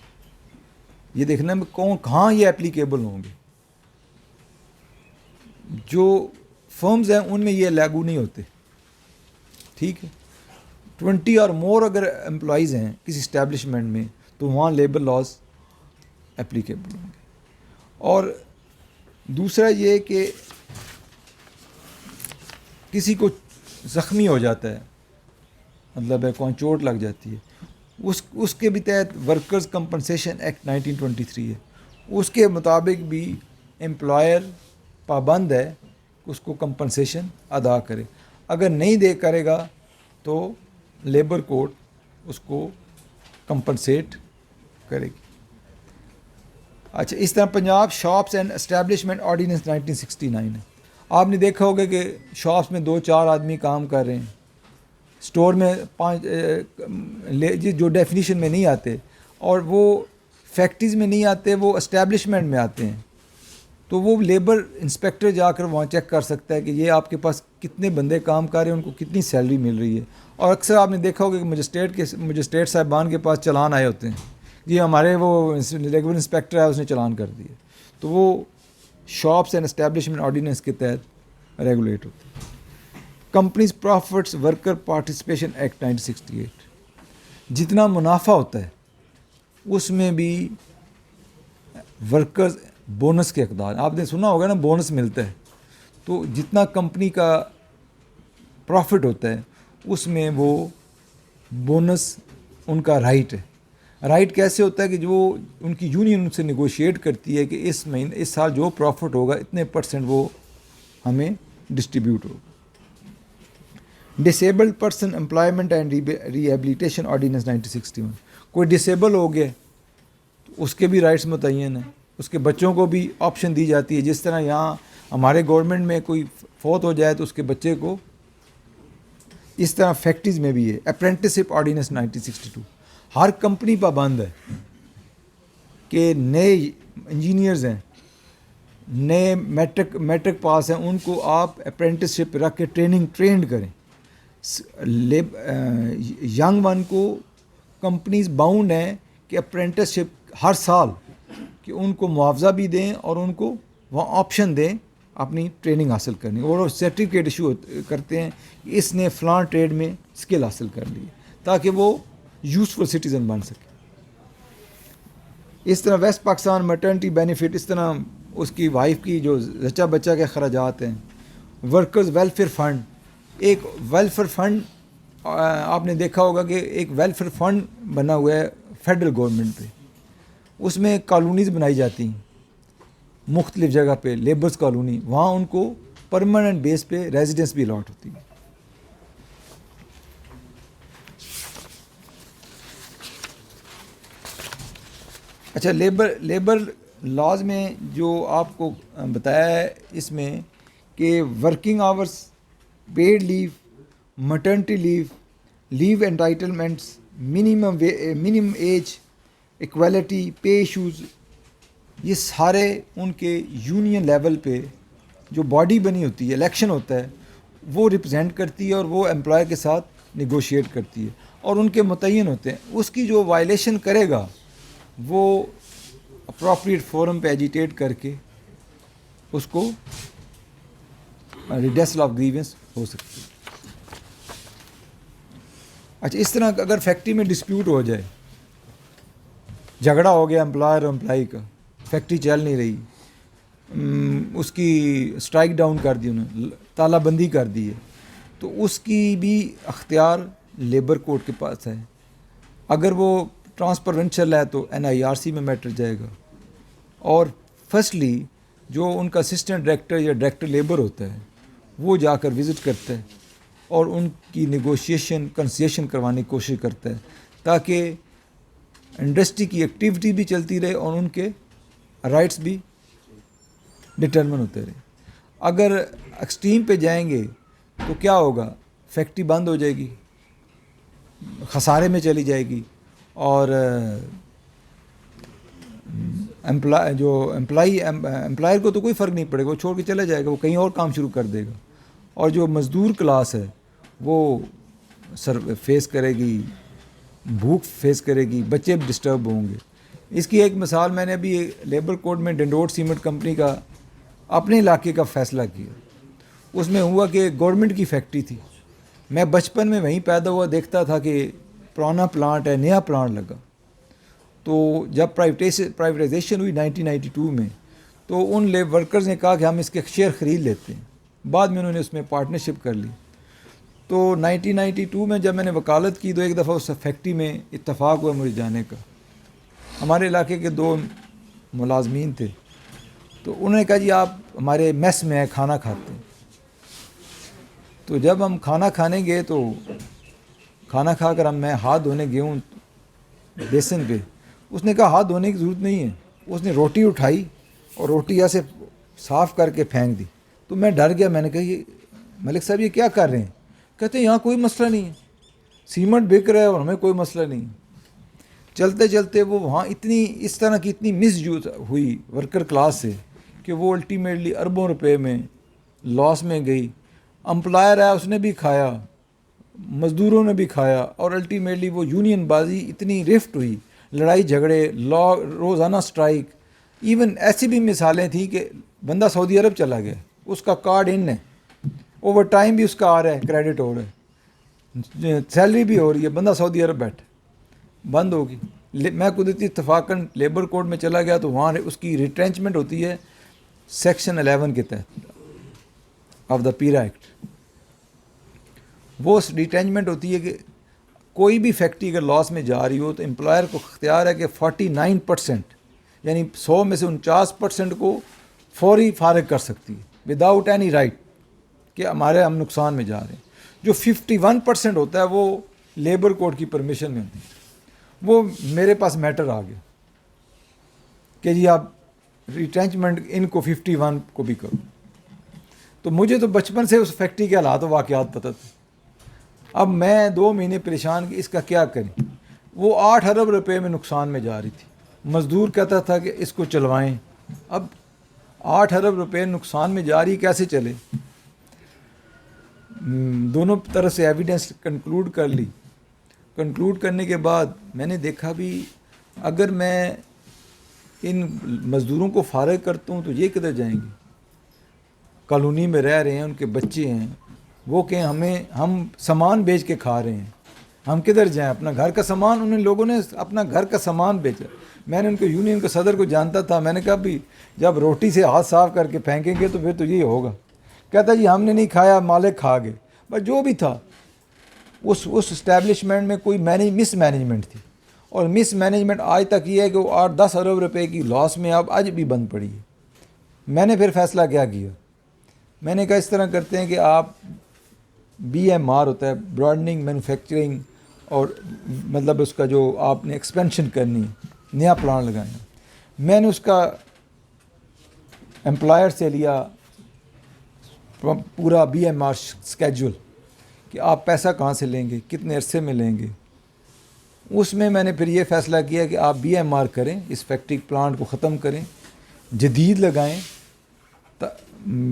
یہ دیکھنا ہے کہاں یہ اپلیکیبل ہوں گے. جو فرمز ہیں ان میں یہ لاگو نہیں ہوتے, ٹھیک ہے. 20 اور مور اگر امپلائیز ہیں کسی اسٹیبلشمنٹ میں تو وہاں لیبر لاز اپلیکیبل ہوں گے. اور دوسرا یہ کہ کسی کو زخمی ہو جاتا ہے, مطلب ہے کوئی چوٹ لگ جاتی ہے, اس کے بھی تحت ورکرز کمپنسیشن ایکٹ 1923 ہے. اس کے مطابق بھی امپلائر پابند ہے کہ اس کو کمپنسیشن ادا کرے. اگر نہیں دے کرے گا تو لیبر کورٹ اس کو کمپنسیٹ کرے گی. اچھا, اس طرح Punjab shops and establishment ordinance 1969 ہے. آپ نے دیکھا ہوگا کہ شاپس میں 2-4 آدمی کام کر رہے ہیں, اسٹور میں 5 جو ڈیفینیشن میں نہیں آتے, اور وہ فیکٹریز میں نہیں آتے, وہ اسٹیبلشمنٹ میں آتے ہیں, تو وہ لیبر انسپیکٹر جا کر وہاں چیک کر سکتا ہے کہ یہ آپ کے پاس کتنے بندے کام کر رہے ہیں, ان کو کتنی سیلری مل رہی ہے. اور اکثر آپ نے دیکھا ہوگا کہ مجسٹریٹ صاحبان کے پاس چلان آئے ہوتے ہیں, یہ ہمارے وہ لیبر انسپیکٹر ہے اس نے چلان کر دیا, تو وہ شاپس اینڈ اسٹیبلشمنٹ آرڈیننس کے تحت ریگولیٹ ہوتے ہیں. Companies profits worker participation act 1968, جتنا منافع ہوتا ہے اس میں بھی ورکرز بونس کے اقدار. آپ نے سنا ہوگا نا, بونس ملتا ہے, تو جتنا کمپنی کا پروفٹ ہوتا ہے اس میں وہ بونس ان کا رائٹ ہے. رائٹ کیسے ہوتا ہے کہ جو ان کی یونین ان سے نیگوشیٹ کرتی ہے کہ اس سال جو پروفٹ ہوگا اتنے % وہ ہمیں ڈسٹریبیوٹ ہوگا. Disabled person employment and rehabilitation ordinance 1961, کوئی ڈسیبل ہو گیا تو اس کے بھی رائٹس متعین ہیں, اس کے بچوں کو بھی آپشن دی جاتی ہے. جس طرح یہاں ہمارے گورنمنٹ میں کوئی فوت ہو جائے تو اس کے بچے کو, اس طرح فیکٹریز میں بھی ہے. اپرینٹسشپ آرڈیننس 1962, ہر کمپنی پابند ہے کہ نئے انجینئرز ہیں, نئے میٹرک پاس ہیں, ان کو آپ اپرینٹسشپ رکھ کے ٹرینڈ کریں. ینگ ون کو کمپنیز باؤنڈ ہیں کہ اپرینٹسشپ ہر سال کہ ان کو معاوضہ بھی دیں اور ان کو وہاں آپشن دیں اپنی ٹریننگ حاصل کرنی, اور وہ سرٹیفکیٹ ایشو کرتے ہیں کہ اس نے فلاں ٹریڈ میں اسکل حاصل کر لی تاکہ وہ یوزفل سٹیزن بن سکے. اس طرح ویسٹ پاکستان میٹرنٹی بینیفٹ, اس طرح اس کی وائف کی جو زچہ بچہ کے اخراجات ہیں. ورکرز ویلفیئر فنڈ, ایک ویلفیئر فنڈ آپ نے دیکھا ہوگا کہ ایک ویلفیئر فنڈ بنا ہوا ہے فیڈرل گورنمنٹ پہ, اس میں کالونیز بنائی جاتی ہیں مختلف جگہ پہ، لیبرز کالونی، وہاں ان کو پرماننٹ بیس پہ ریزیڈنس بھی الاٹ ہوتی ہے. اچھا، لیبر لاز میں جو آپ کو بتایا ہے اس میں کہ ورکنگ آورس، پیڈ لیو، مٹرنٹی لیو، لیو انٹائٹلمنٹس، منیمم ایج، ایکویلٹی، پے ایشوز، یہ سارے ان کے یونین لیول پہ جو باڈی بنی ہوتی ہے، الیکشن ہوتا ہے، وہ ریپرزینٹ کرتی ہے اور وہ امپلائر کے ساتھ نیگوشیٹ کرتی ہے اور ان کے متعین ہوتے ہیں. اس کی جو وائلیشن کرے گا وہ اپروپریٹ فورم پہ ایجیٹیٹ کر کے اس کو ریڈیسل آف گریونس ہو سکتی ہے. اچھا، اس طرح اگر فیکٹری میں ڈسپیوٹ ہو جائے، جھگڑا ہو گیا امپلائر اور امپلائی کا، فیکٹری چل نہیں رہی، اس کی اسٹرائک ڈاؤن کر دی، انہوں نے تالہ بندی کر دی ہے، تو اس کی بھی اختیار لیبر کوڈ کے پاس ہے. اگر وہ ٹرانسفرنشل ہے تو NIRC میں میٹر جائے گا. اور فرسٹلی جو ان کا اسسٹنٹ ڈائریکٹر یا ڈائریکٹر لیبر ہوتا ہے وہ جا کر وزٹ کرتا ہے اور ان کی نیگوشیشن کنسیشن کروانے کی کوشش کرتا ہے تاکہ انڈسٹری کی ایکٹیویٹی بھی چلتی رہے اور ان کے رائٹس بھی ڈٹرمن ہوتے رہے. اگر ایکسٹریم پہ جائیں گے تو کیا ہوگا؟ فیکٹری بند ہو جائے گی، خسارے میں چلی جائے گی، اور امپلائر کو تو کوئی فرق نہیں پڑے گا، وہ چھوڑ کے چلا جائے گا، وہ کہیں اور کام شروع کر دے گا. اور جو مزدور کلاس ہے وہ فیس کرے گی، بھوک فیس کرے گی، بچے بھی ڈسٹرب ہوں گے. اس کی ایک مثال میں نے ابھی لیبر کوڈ میں ڈنڈوٹ سیمنٹ کمپنی کا اپنے علاقے کا فیصلہ کیا. اس میں ہوا کہ گورنمنٹ کی فیکٹری تھی، میں بچپن میں وہیں پیدا ہوا، دیکھتا تھا کہ پرانا پلانٹ ہے، نیا پلانٹ لگا. تو جب پرائیویٹائزیشن ہوئی 1992 میں تو ان ورکرز نے کہا کہ ہم اس کے شیئر خرید لیتے ہیں. بعد میں انہوں نے اس میں پارٹنرشپ کر لی. تو 1992 میں جب میں نے وکالت کی تو ایک دفعہ اس فیکٹری میں اتفاق ہوا مجھے جانے کا. ہمارے علاقے کے 2 ملازمین تھے، تو انہوں نے کہا جی آپ ہمارے میس میں کھانا کھاتے ہیں. تو جب ہم کھانا کھانے گئے تو کھانا کھا کر میں ہاتھ دھونے گیا ہوں بیسن پہ. اس نے کہا ہاتھ دھونے کی ضرورت نہیں ہے. اس نے روٹی اٹھائی اور روٹی ایسے صاف کر کے پھینک دی. تو میں ڈر گیا، میں نے کہا یہ ملک صاحب یہ کیا کر رہے ہیں؟ کہتے ہیں یہاں کوئی مسئلہ نہیں ہے، سیمنٹ بک رہا ہے اور ہمیں کوئی مسئلہ نہیں. چلتے چلتے وہ وہاں اس طرح کی اتنی مس یوز ہوئی ورکر کلاس سے کہ وہ الٹیمیٹلی اربوں روپے میں لاس میں گئی. امپلائر ہے اس نے بھی کھایا، مزدوروں نے بھی کھایا، اور الٹیمیٹلی وہ یونین بازی اتنی رفٹ ہوئی، لڑائی جھگڑے، روزانہ اسٹرائک. ایون ایسی بھی مثالیں تھیں کہ بندہ سعودی عرب چلا گیا، اس کا کارڈ ان ہے، اوور ٹائم بھی اس کا آ رہا ہے، کریڈٹ ہو رہا ہے، سیلری بھی ہو رہی ہے، بندہ سعودی عرب بیٹھا، بند ہوگی. میں قدرتی اتفاقاً لیبر کوڈ میں چلا گیا تو وہاں اس کی ریٹرینچمنٹ ہوتی ہے سیکشن 11 کے تحت آف دا پیرا ایکٹ. وہ ریٹرینچمنٹ ہوتی ہے کہ کوئی بھی فیکٹری اگر لاس میں جا رہی ہو تو امپلائر کو اختیار ہے کہ 49% یعنی 100 میں سے 49% کو فوری فارغ کر سکتی ہے وداؤٹ اینی رائٹ کہ ہم نقصان میں جا رہے ہیں. جو 51% ہوتا ہے وہ لیبر کوڈ کی پرمیشن میں ہوتی ہے. وہ میرے پاس میٹر آ گیا کہ جی آپ ریٹرینچمنٹ ان کو 51 کو بھی کرو. تو مجھے تو بچپن سے اس فیکٹری کے حالات و واقعات پتہ تھے. اب میں 2 مہینے پریشان کہ اس کا کیا کریں. وہ 8 ارب روپے میں نقصان میں جا رہی تھی. مزدور کہتا تھا کہ اس کو چلوائیں. اب 8 ارب روپے نقصان میں جا رہی، کیسے چلے؟ دونوں طرف سے ایویڈنس کنکلوڈ کر لی. کنکلوڈ کرنے کے بعد میں نے دیکھا بھی اگر میں ان مزدوروں کو فارغ کرتا ہوں تو یہ کدھر جائیں گے؟ کالونی میں رہ رہے ہیں، ان کے بچے ہیں، وہ کہ ہم سامان بیچ کے کھا رہے ہیں، ہم کدھر جائیں؟ اپنا گھر کا سامان، ان لوگوں نے اپنا گھر کا سامان بیچا. میں نے ان کو یونین کے صدر کو جانتا تھا. میں نے کہا بھی جب روٹی سے ہاتھ صاف کر کے پھینکیں گے تو پھر تو یہ ہوگا. کہتا جی ہم نے نہیں کھایا، مالک کھا گئے. بس جو بھی تھا اس اسٹیبلشمنٹ میں کوئی مس مینجمنٹ تھی اور مس مینجمنٹ آج تک یہ ہے کہ وہ 8-10 ارب روپے کی لاس میں اب آج بھی بند پڑی ہے. میں نے پھر فیصلہ کیا کیا, میں نے کہا اس طرح کرتے ہیں کہ آپ BMR ہوتا ہے براڈننگ مینوفیکچرنگ, اور مطلب اس کا جو آپ نے ایکسپینشن کرنی ہے, نیا پلان لگانا. میں نے اس کا امپلائر سے لیا پورا BMR اسکیجول کہ آپ پیسہ کہاں سے لیں گے, کتنے عرصے میں لیں گے. اس میں نے پھر یہ فیصلہ کیا کہ آپ BMR کریں, اس فیکٹری پلانٹ کو ختم کریں, جدید لگائیں.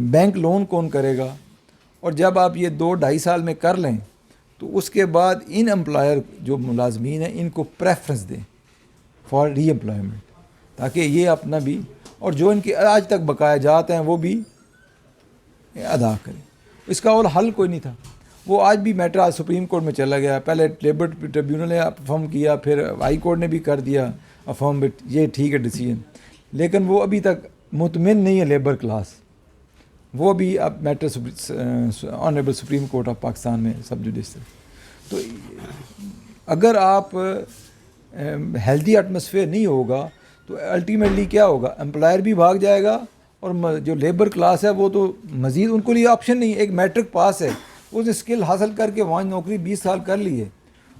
بینک لون کون کرے گا؟ اور جب آپ یہ 2-2.5 سال میں کر لیں تو اس کے بعد ان امپلائر جو ملازمین ہیں ان کو پریفرنس دیں فار ری امپلائمنٹ, تاکہ یہ اپنا بھی اور جو ان کے آج تک بقایا جات ہیں وہ بھی ادا کریں. اس کا اور حل کوئی نہیں تھا. وہ آج بھی میٹر آج سپریم کورٹ میں چلا گیا. پہلے لیبر ٹریبیونل نے افرم کیا, پھر ہائی کورٹ نے بھی کر دیا افرم, یہ ٹھیک ہے ڈیسیجن, لیکن وہ ابھی تک مطمئن نہیں ہے لیبر کلاس. وہ بھی اب matter honourable supreme court of Pakistan میں سب جوڈیس ہے. تو اگر آپ ہیلدی ایٹماسفیئر نہیں ہوگا تو الٹیمیٹلی کیا ہوگا, امپلائر بھی بھاگ جائے گا, اور جو لیبر کلاس ہے وہ تو مزید ان کو لیے آپشن نہیں ہے. ایک میٹرک پاس ہے, اس نے اسکل حاصل کر کے وہاں نوکری 20 سال کر لی ہے,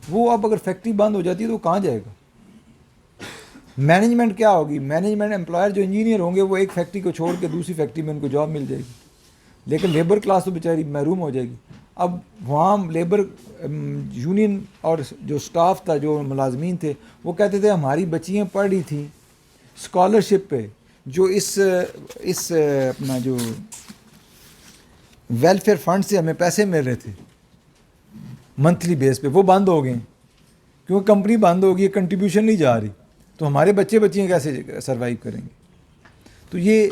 وہ اب اگر فیکٹری بند ہو جاتی ہے تو کہاں جائے گا؟ مینجمنٹ کیا ہوگی؟ مینجمنٹ امپلائر جو انجینئر ہوں گے وہ ایک فیکٹری کو چھوڑ کے دوسری فیکٹری میں ان کو جاب مل جائے گی, لیکن لیبر کلاس تو بیچاری محروم ہو جائے گی. اب وہاں لیبر یونین اور جو سٹاف تھا, جو ملازمین تھے, وہ کہتے تھے ہماری بچیاں پڑھ رہی تھیں اسکالرشپ پہ, جو اس اپنا جو ویلفیئر فنڈ سے ہمیں پیسے مل رہے تھے منتھلی بیس پہ, وہ بند ہو گئے کیونکہ کمپنی بند ہو گئی, کنٹریبیوشن نہیں جا رہی, تو ہمارے بچیاں کیسے سروائیو کریں گے؟ تو یہ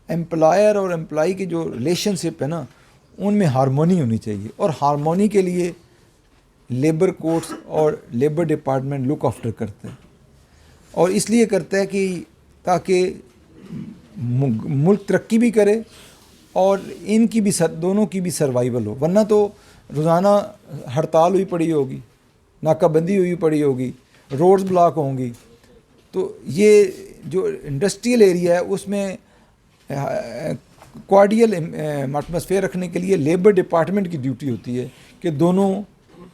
امپلائر اور امپلائی کی جو ریلیشن شپ ہے نا, ان میں ہارمونی ہونی چاہیے, اور ہارمونی کے لیے لیبر کورٹس اور لیبر ڈپارٹمنٹ لک آفٹر کرتا ہے, اور اس لیے کرتا ہے کہ تاکہ ملک ترقی بھی کرے اور ان کی بھی دونوں کی بھی سروائیول ہو. ورنہ تو روزانہ ہڑتال ہوئی پڑی ہوگی, ناکہ بندی ہوئی پڑی ہوگی, روڈز بلاک ہوں گی. تو یہ جو انڈسٹریل ایریا ہے اس میں کوارڈیل ایٹماسفیئر رکھنے کے لیے لیبر ڈپارٹمنٹ کی ڈیوٹی ہوتی ہے کہ دونوں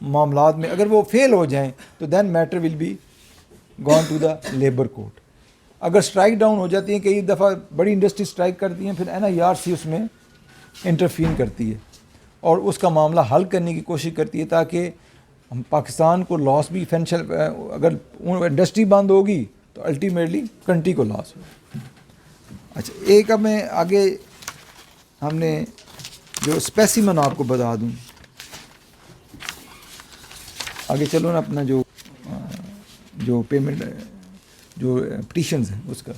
معاملات میں اگر وہ فیل ہو جائیں تو then matter will be gone to the labour court. اگر اسٹرائک ڈاؤن ہو جاتی ہیں, کئی دفعہ بڑی انڈسٹری اسٹرائک کرتی ہیں, پھر NIRC اس میں انٹرفین کرتی ہے اور اس کا معاملہ حل کرنے کی کوشش کرتی ہے, تاکہ ہم پاکستان کو لاس بھی فینشل, اگر انڈسٹری بند ہوگی تو الٹیمیٹلی کنٹری کو لاس ہوگا. اچھا, ایک اب میں آگے ہم نے جو اسپیسیمن آپ کو بتا دوں, آگے چلو نا, اپنا جو پیمنٹ جو پٹیشنز ہیں اس کا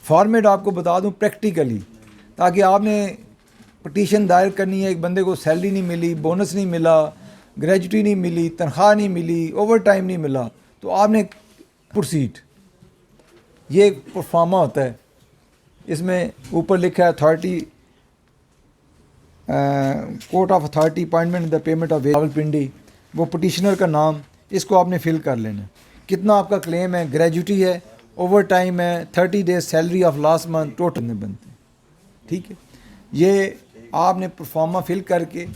فارمیٹ آپ کو بتا دوں پریکٹیکلی, تاکہ آپ نے پٹیشن دائر کرنی ہے, ایک بندے کو سیلری نہیں ملی, بونس نہیں ملا, گریجوٹی نہیں ملی, تنخواہ نہیں ملی, اوور ٹائم نہیں ملا, تو آپ نے پروسیڈ, یہ ایک پرفارما ہوتا ہے, اس میں اوپر لکھا ہے authority court of authority appointment the payment of Rawalpindi, وہ پٹیشنر کا نام, اس کو آپ نے فل کر لینا, کتنا آپ کا کلیم ہے, گریجوٹی ہے, اوور ٹائم ہے, 30 days salary of last month, total میں بنتے ہیں. ٹھیک ہے, یہ آپ نے پرفارما فل کر کے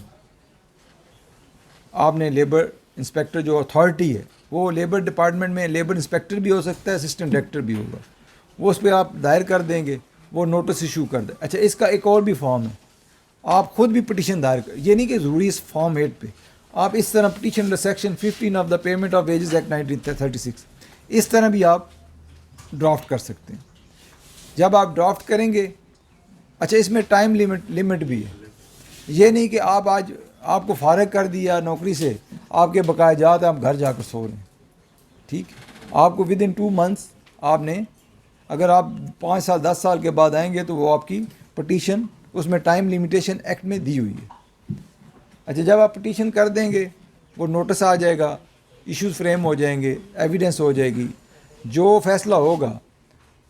آپ نے لیبر انسپیکٹر جو اتھارٹی ہے, وہ لیبر ڈپارٹمنٹ میں لیبر انسپیکٹر بھی ہو سکتا ہے, اسسٹنٹ ڈائریکٹر بھی ہوگا, وہ اس پہ آپ دائر کر دیں گے, وہ نوٹس ایشو کر دیں. اچھا, اس کا ایک اور بھی فارم ہے, آپ خود بھی پٹیشن دائر کر, یہ نہیں کہ ضروری اس فارم 8 پہ, آپ اس طرح petition section 15 of the payment of wages act 1936 اس طرح بھی آپ ڈرافٹ کر سکتے ہیں. جب آپ ڈرافٹ کریں گے, اچھا اس میں ٹائم لمٹ بھی ہے, یہ نہیں کہ آپ آج آپ کو فارغ کر دیا نوکری سے, آپ کے بقایا جات ہیں, آپ گھر جا کر سو رہے ہیں. ٹھیک, آپ کو ود ان 2 months آپ نے, اگر آپ 5 سال 10 سال کے بعد آئیں گے تو وہ آپ کی پٹیشن اس میں ٹائم لمیٹیشن ایکٹ میں دی ہوئی ہے. اچھا, جب آپ پٹیشن کر دیں گے, وہ نوٹس آ جائے گا, ایشوز فریم ہو جائیں گے, ایویڈنس ہو جائے گی, جو فیصلہ ہوگا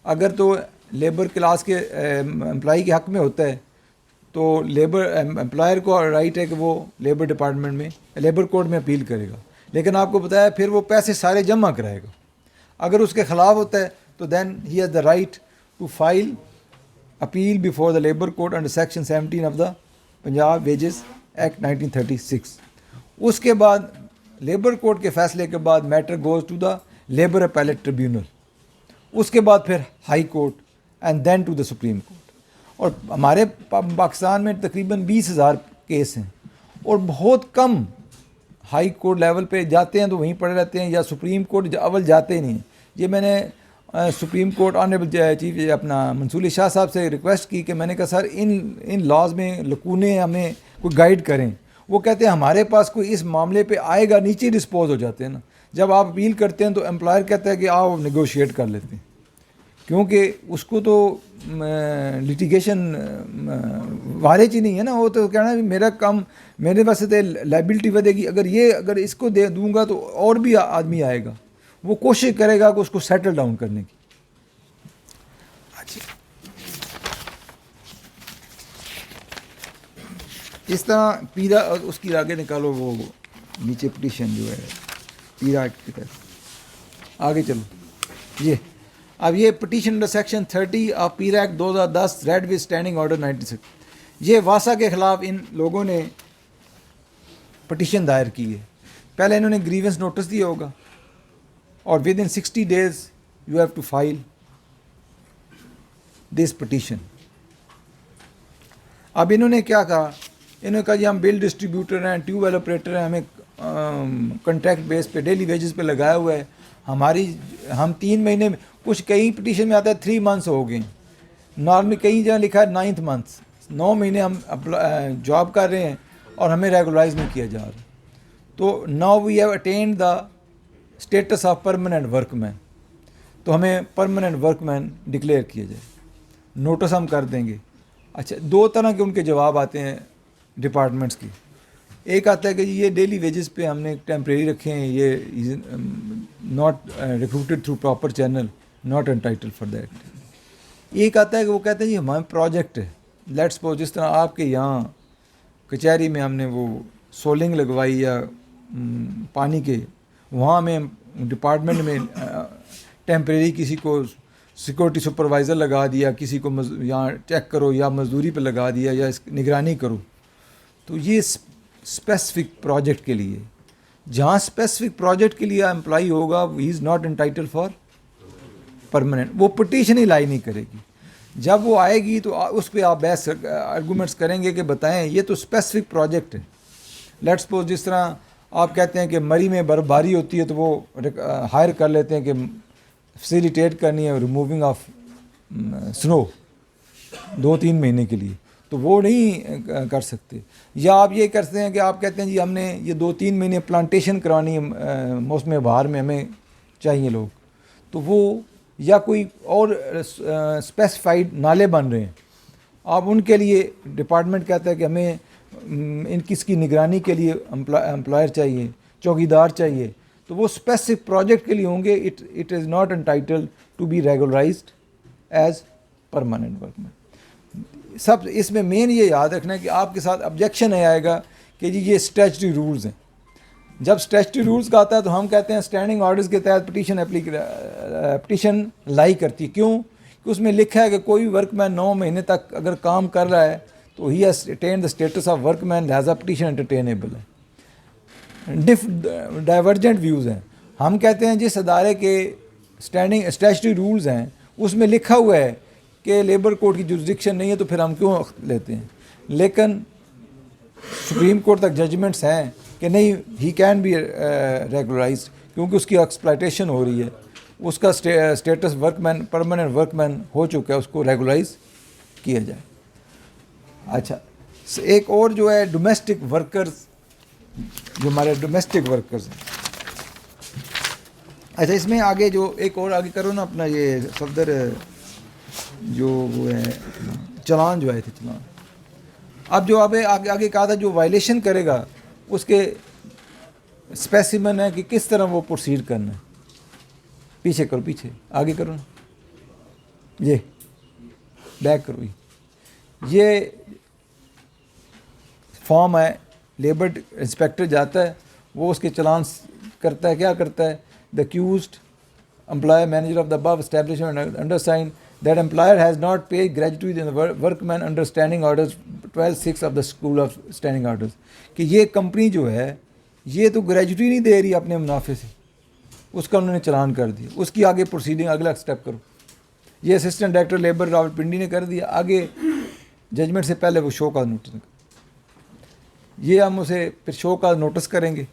اگر تو لیبر کلاس کے امپلائی کے حق میں ہوتا ہے تو لیبر امپلائر کو رائٹ ہے کہ وہ لیبر ڈپارٹمنٹ میں لیبر کورٹ میں اپیل کرے گا، لیکن آپ کو بتایا پھر وہ پیسے سارے جمع کرائے گا. اگر اس کے خلاف ہوتا ہے تو then he has the right to file appeal before the labour court under section 17 of the Punjab wages act 1936. اس کے بعد لیبر کورٹ کے فیصلے کے بعد matter goes to the labour appellate tribunal, اس کے بعد پھر high court and then to the supreme court. اور ہمارے پاکستان میں تقریباً 20,000 کیس ہیں اور بہت کم ہائی کورٹ لیول پہ جاتے ہیں تو وہیں پڑے رہتے ہیں، یا سپریم کورٹ اول جاتے ہی نہیں ہیں. یہ میں نے سپریم کورٹ آنریبل چیف اپنا منصور علی شاہ صاحب سے ریکویسٹ کی کہ میں نے کہا سر ان لاز میں لکونے ہمیں کوئی گائیڈ کریں. وہ کہتے ہیں ہمارے پاس کوئی اس معاملے پہ آئے گا، نیچے ڈسپوز ہو جاتے ہیں نا. جب آپ اپیل کرتے ہیں تو امپلائر کہتا ہے کہ آؤ نیگوشیٹ کر لیتے ہیں، کیونکہ اس کو تو لٹیگیشن وارج ہی نہیں ہے نا. وہ تو کہنا ہے میرا کام میرے واسطے تو لائبلٹی ودے گی، اگر اس کو دے دوں گا تو اور بھی آدمی آئے گا، وہ کوشش کرے گا کہ اس کو سیٹل ڈاؤن کرنے کی. اس طرح پیرا اس کی آگے نکالو، وہ نیچے پٹیشن جو ہے پیرا ایکٹ کی طرف آگے چلو. اب یہ petition under section 30 of PERA act 2010 read with standing order 96. یہ واسا کے خلاف ان لوگوں نے پٹیشن دائر کی ہے. پہلے انہوں نے گریونس نوٹس دیا ہوگا اور within 60 days you have to file this petition. اب انہوں نے کیا کہا، انہوں نے کہا جی ہم بل ڈسٹریبیوٹر ہیں، ٹیوب ویل آپریٹر ہیں، ہمیں کنٹریکٹ بیس پہ ڈیلی ویجز پہ لگایا ہوا ہے. ہم 3 مہینے میں، کچھ کئی پٹیشن میں آتا ہے 3 months ہو گئے، نارملی کئی جگہ لکھا ہے 9th month، 9 مہینے ہم جاب کر رہے ہیں اور ہمیں ریگولرائز نہیں کیا جا رہا. تو now we have attained the status of permanent workman, تو ہمیں پرماننٹ ورک مین ڈکلیئر کیا جائے، نوٹس ہم کر دیں گے. اچھا 2 طرح کے ان کے جواب آتے ہیں ڈپارٹمنٹس کی. ایک آتا ہے کہ یہ ڈیلی ویجز پہ ہم نے ٹیمپریری رکھے ہیں، یہ not recruited through proper channel, not entitle for that. ایک آتا ہے کہ وہ کہتے ہیں جی ہمارا پروجیکٹ ہے، لیٹ سپوز جس طرح آپ کے یہاں کچہری میں ہم نے وہ سولنگ لگوائی یا پانی کے، وہاں میں ڈپارٹمنٹ میں ٹیمپریری کسی کو سیکورٹی سپروائزر لگا دیا، کسی کو یہاں چیک کرو یا مزدوری پہ لگا دیا یا اس نگرانی کرو. تو یہ اسپیسیفک پروجیکٹ کے لیے، جہاں اسپیسیفک پروجیکٹ کے لیے امپلائی ہوگا he is not entitle for permanent. وہ پٹیشن ہی لائی نہیں کرے گی. جب وہ آئے گی تو اس پہ آپ بحث آرگومنٹس کریں گے کہ بتائیں یہ تو اسپیسیفک پروجیکٹ ہے. لیٹ سپوز جس طرح آپ کہتے ہیں کہ مری میں برفباری ہوتی ہے تو وہ ہائر کر لیتے ہیں کہ فیسیلیٹیٹ کرنی ہے ریموونگ آف سنو 2-3 مہینے کے لیے، تو وہ نہیں کر سکتے. یا آپ یہ کرتے ہیں کہ آپ کہتے ہیں جی ہم نے یہ 2-3 مہینے پلانٹیشن کرانی ہے موسم بہار میں، ہمیں چاہیے لوگ، تو وہ یا کوئی اور اسپیسیفائڈ نالے بن رہے ہیں، آپ ان کے لیے ڈپارٹمنٹ کہتا ہے کہ ہمیں ان کس کی نگرانی کے لیے امپلائر چاہیے، چوکیدار چاہیے، تو وہ اسپیسیفک پروجیکٹ کے لیے ہوں گے. It is not entitle to be regularized as permanent workman. سب اس میں مین یہ یاد رکھنا ہے کہ آپ کے ساتھ آبجیکشن آئے گا کہ جی یہ اسٹیچوٹری رولز ہیں. جب اسٹیچوٹری رولز کا آتا ہے تو ہم کہتے ہیں اسٹینڈنگ آرڈرز کے تحت پٹیشن لائی کرتی ہے. کیوں کہ اس میں لکھا ہے کہ کوئی ورک مین 9 مہینے تک اگر کام کر رہا ہے تو he has attained the status of workman, لہٰذا پٹیشن انٹرٹینیبل ہے. ڈائیورجنٹ ویوز ہیں. ہم کہتے ہیں جس ادارے کے اسٹیچوٹری رولز ہیں اس میں لکھا ہوا ہے کہ لیبر کورٹ کی جورسڈکشن نہیں ہے تو پھر ہم کیوں لیتے ہیں. لیکن سپریم کورٹ تک ججمنٹس ہیں کہ نہیں، ہی کین بی ریگولرائزڈ کیونکہ اس کی ایکسپلائٹیشن ہو رہی ہے، اس کا اسٹیٹس ورک مین پرماننٹ ورک مین ہو چکا ہے، اس کو ریگولرائز کیا جائے. اچھا ایک اور جو ہے ڈومیسٹک ورکرز، جو ہمارے ڈومیسٹک ورکرز ہیں. اچھا اس میں آگے جو ایک اور آگے کرو نا اپنا یہ صفدر جو وہ ہے چلان جو آئے تھے چلان. اب جو آگے کہا تھا جو وائلیشن کرے گا اس کے اسپیسیمن ہے کہ کس طرح وہ پروسیڈ کرنا ہے. پیچھے کرو، پیچھے آگے کرو نا، یہ بیک کرو. یہ فارم ہے, لیبر انسپیکٹر جاتا ہے, وہ اس کے چلان کرتا ہے. کیا کرتا ہے؟ دا accused employer manager of the above establishment undersigned that employer has not paid gratuity in the workman under standing orders 12(6) of the school of standing orders, کہ یہ کمپنی جو ہے یہ تو گریجوٹی نہیں دے رہی اپنے منافع سے, اس کا انہوں نے چلان کر دیا. اس کی آگے پروسیڈنگ اگلا اسٹیپ کرو. یہ assistant director labour Rawal Pindi نے کر دیا. آگے ججمنٹ سے پہلے وہ شو کا نوٹس, یہ ہم اسے پھر شو کا نوٹس کریں گے,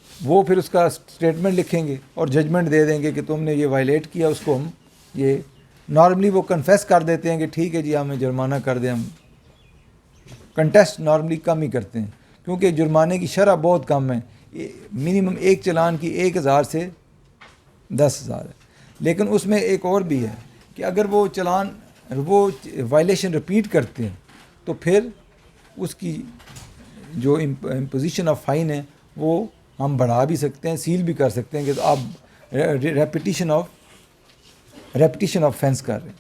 وہ پھر اس کا اسٹیٹمنٹ لکھیں گے اور ججمنٹ دے دیں گے کہ تم نے یہ وائلیٹ کیا. اس کو ہم یہ نارملی وہ کنفیس کر دیتے ہیں کہ ٹھیک ہے جی ہمیں جرمانہ کر دیں. ہم کنٹیسٹ نارملی کم ہی کرتے ہیں کیونکہ جرمانے کی شرح بہت کم ہے, منیمم ایک چلان کی 1,000 سے 10,000 ہے. لیکن اس میں ایک اور بھی ہے کہ اگر وہ چلان وہ وائلیشن رپیٹ کرتے ہیں تو پھر اس کی جو امپوزیشن آف فائن ہے وہ ہم بڑھا بھی سکتے ہیں, سیل بھی کر سکتے ہیں کہ تو آپ ریپیٹیشن آف فینس کر رہے ہیں.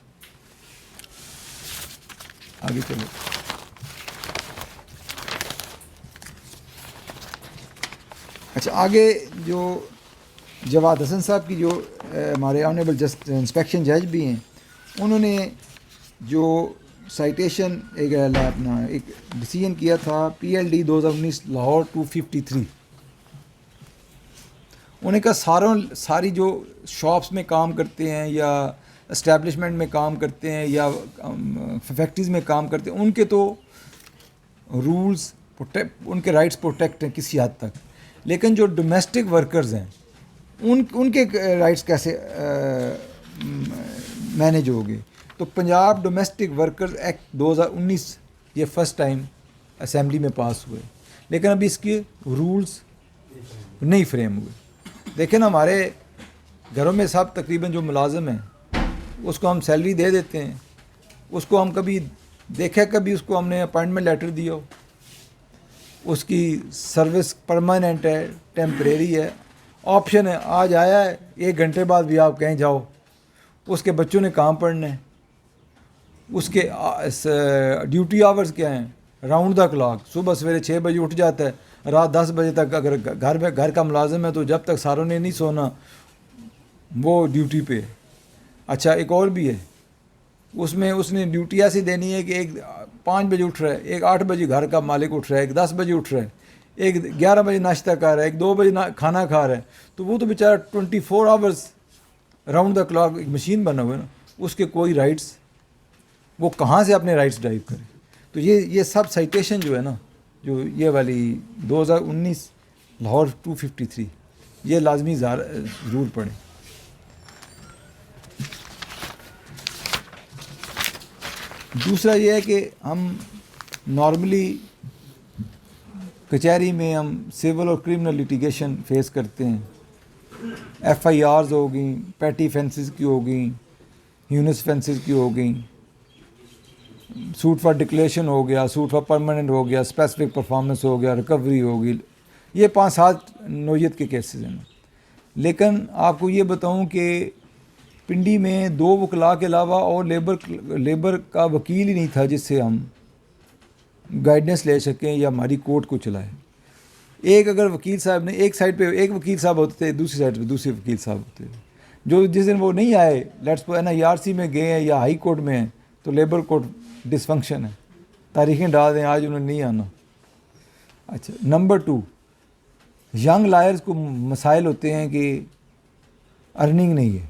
آگے چلو. اچھا, آگے جو جواد حسن صاحب کی جو ہمارے آنریبل جسٹ انسپیکشن جج بھی ہیں, انہوں نے جو سائٹیشن ایک ڈیسیژن کیا تھا PLD 2019 لاہور 253. انہیں کہا ساری جو شاپس میں کام کرتے ہیں یا اسٹیبلشمنٹ میں کام کرتے ہیں یا فیکٹریز میں کام کرتے ہیں, ان کے تو رولز ان کے رائٹس پروٹیکٹ ہیں کسی حد تک, لیکن جو ڈومیسٹک ورکرز ہیں ان کے رائٹس کیسے مینیج ہو گئے؟ تو پنجاب ڈومیسٹک ورکرز ایکٹ 2019 یہ فرسٹ ٹائم اسمبلی میں پاس ہوئے, لیکن ابھی اس کے رولز نہیں فریم ہوئے. دیکھیں نا, ہمارے گھروں میں سب تقریباً جو ملازم ہیں اس کو ہم سیلری دے دیتے ہیں, اس کو ہم کبھی دیکھیں کبھی اس کو ہم نے اپائنٹمنٹ لیٹر دیا ہو, اس کی سروس پرماننٹ ہے ٹیمپریری ہے, آپشن ہے آج آیا ہے 1 گھنٹے بعد بھی آپ کہیں جاؤ. اس کے بچوں نے کام پڑھنا ہے, اس کے ڈیوٹی آورز کیا ہیں راؤنڈ دا کلاک, صبح سویرے 6 بجے اٹھ جاتا ہے, رات 10 بجے تک. اگر گھر کا ملازم ہے تو جب تک ساروں نے نہیں سونا وہ ڈیوٹی پہ ہے. اچھا, ایک اور بھی ہے, اس میں اس نے ڈیوٹی ایسی دینی ہے کہ ایک 5 بجے اٹھ رہا ہے, ایک 8 بجے گھر کا مالک اٹھ رہا ہے, ایک 10 بجے اٹھ رہا ہے, ایک 11 بجے ناشتہ کر رہا ہے, ایک 2 بجے کھانا کھا رہا ہے. تو وہ تو بیچارہ 24 آورز راؤنڈ دا کلاک ایک مشین بنا ہوا ہے نا, اس کے کوئی رائٹس, وہ کہاں سے اپنے رائٹس ڈرائیو کرے؟ تو یہ سب سائٹیشن جو ہے نا, جو یہ والی 2019 لاہور 253 یہ لازمی ضرور پڑھیں. دوسرا یہ ہے کہ ہم نارملی کچہری میں ہم سول اور کرمنل لیٹیگیشن فیس کرتے ہیں. FIRs ہو گئیں, پیٹی فینسز کی ہو گئیں, ہیونس فینسز کی ہو گئیں, سوٹ فار ڈکلیریشن ہو گیا, سوٹ فار پرماننٹ ہو گیا, اسپیسیفک پرفارمنس ہو گیا, ریکوری ہو گئی. یہ 5-7 نوعیت کے کیسز ہیں. لیکن آپ کو یہ بتاؤں کہ پنڈی میں 2 وکلاء کے علاوہ اور لیبر کا وکیل ہی نہیں تھا جس سے ہم گائیڈنس لے سکیں یا ہماری کورٹ کو چلائیں. ایک اگر وکیل صاحب نے ایک سائڈ پہ ایک وکیل صاحب ہوتے تھے, دوسری سائڈ پہ دوسرے وکیل صاحب ہوتے تھے, جو جس دن وہ نہیں آئے لیٹس NIRC میں گئے ہیں یا ہائی کورٹ میں ہیں تو لیبر کورٹ ڈسفنکشن ہے, تاریخیں ڈال دیں آج انہوں نے نہیں آنا. اچھا, نمبر 2 ینگ لائرز کو مسائل ہوتے ہیں کہ ارننگ نہیں ہے.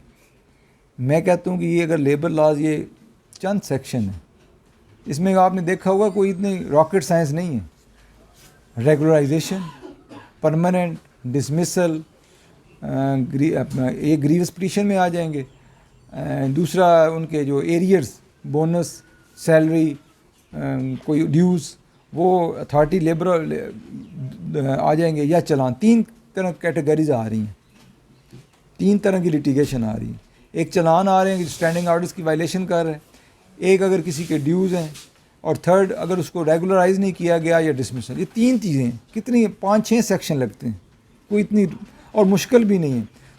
میں کہتا ہوں کہ یہ اگر لیبر لاز یہ چند سیکشن ہے, اس میں آپ نے دیکھا ہوگا کوئی اتنی راکٹ سائنس نہیں ہے. ریگولرائزیشن, پرماننٹ, ڈسمسل, یہ گریوس پٹیشن میں آ جائیں گے. دوسرا ان کے جو ایریئرز, بونس, سیلری, کوئی ڈیوز, وہ اتھارٹی لیبر آ جائیں گے, یا چلان. 3 طرح کیٹیگریز آ رہی ہیں, 3 طرح کی لٹیگیشن آ رہی ہیں. ایک چلان آ رہے ہیں کہ اسٹینڈنگ آرڈرز کی وائلیشن کر رہے ہیں, ایک اگر کسی کے ڈیوز ہیں, اور تھرڈ اگر اس کو ریگولرائز نہیں کیا گیا یا ڈسمسل. یہ 3 چیزیں کتنی 5-6 سیکشن لگتے ہیں, کوئی اتنی اور مشکل بھی نہیں ہے.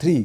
3,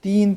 3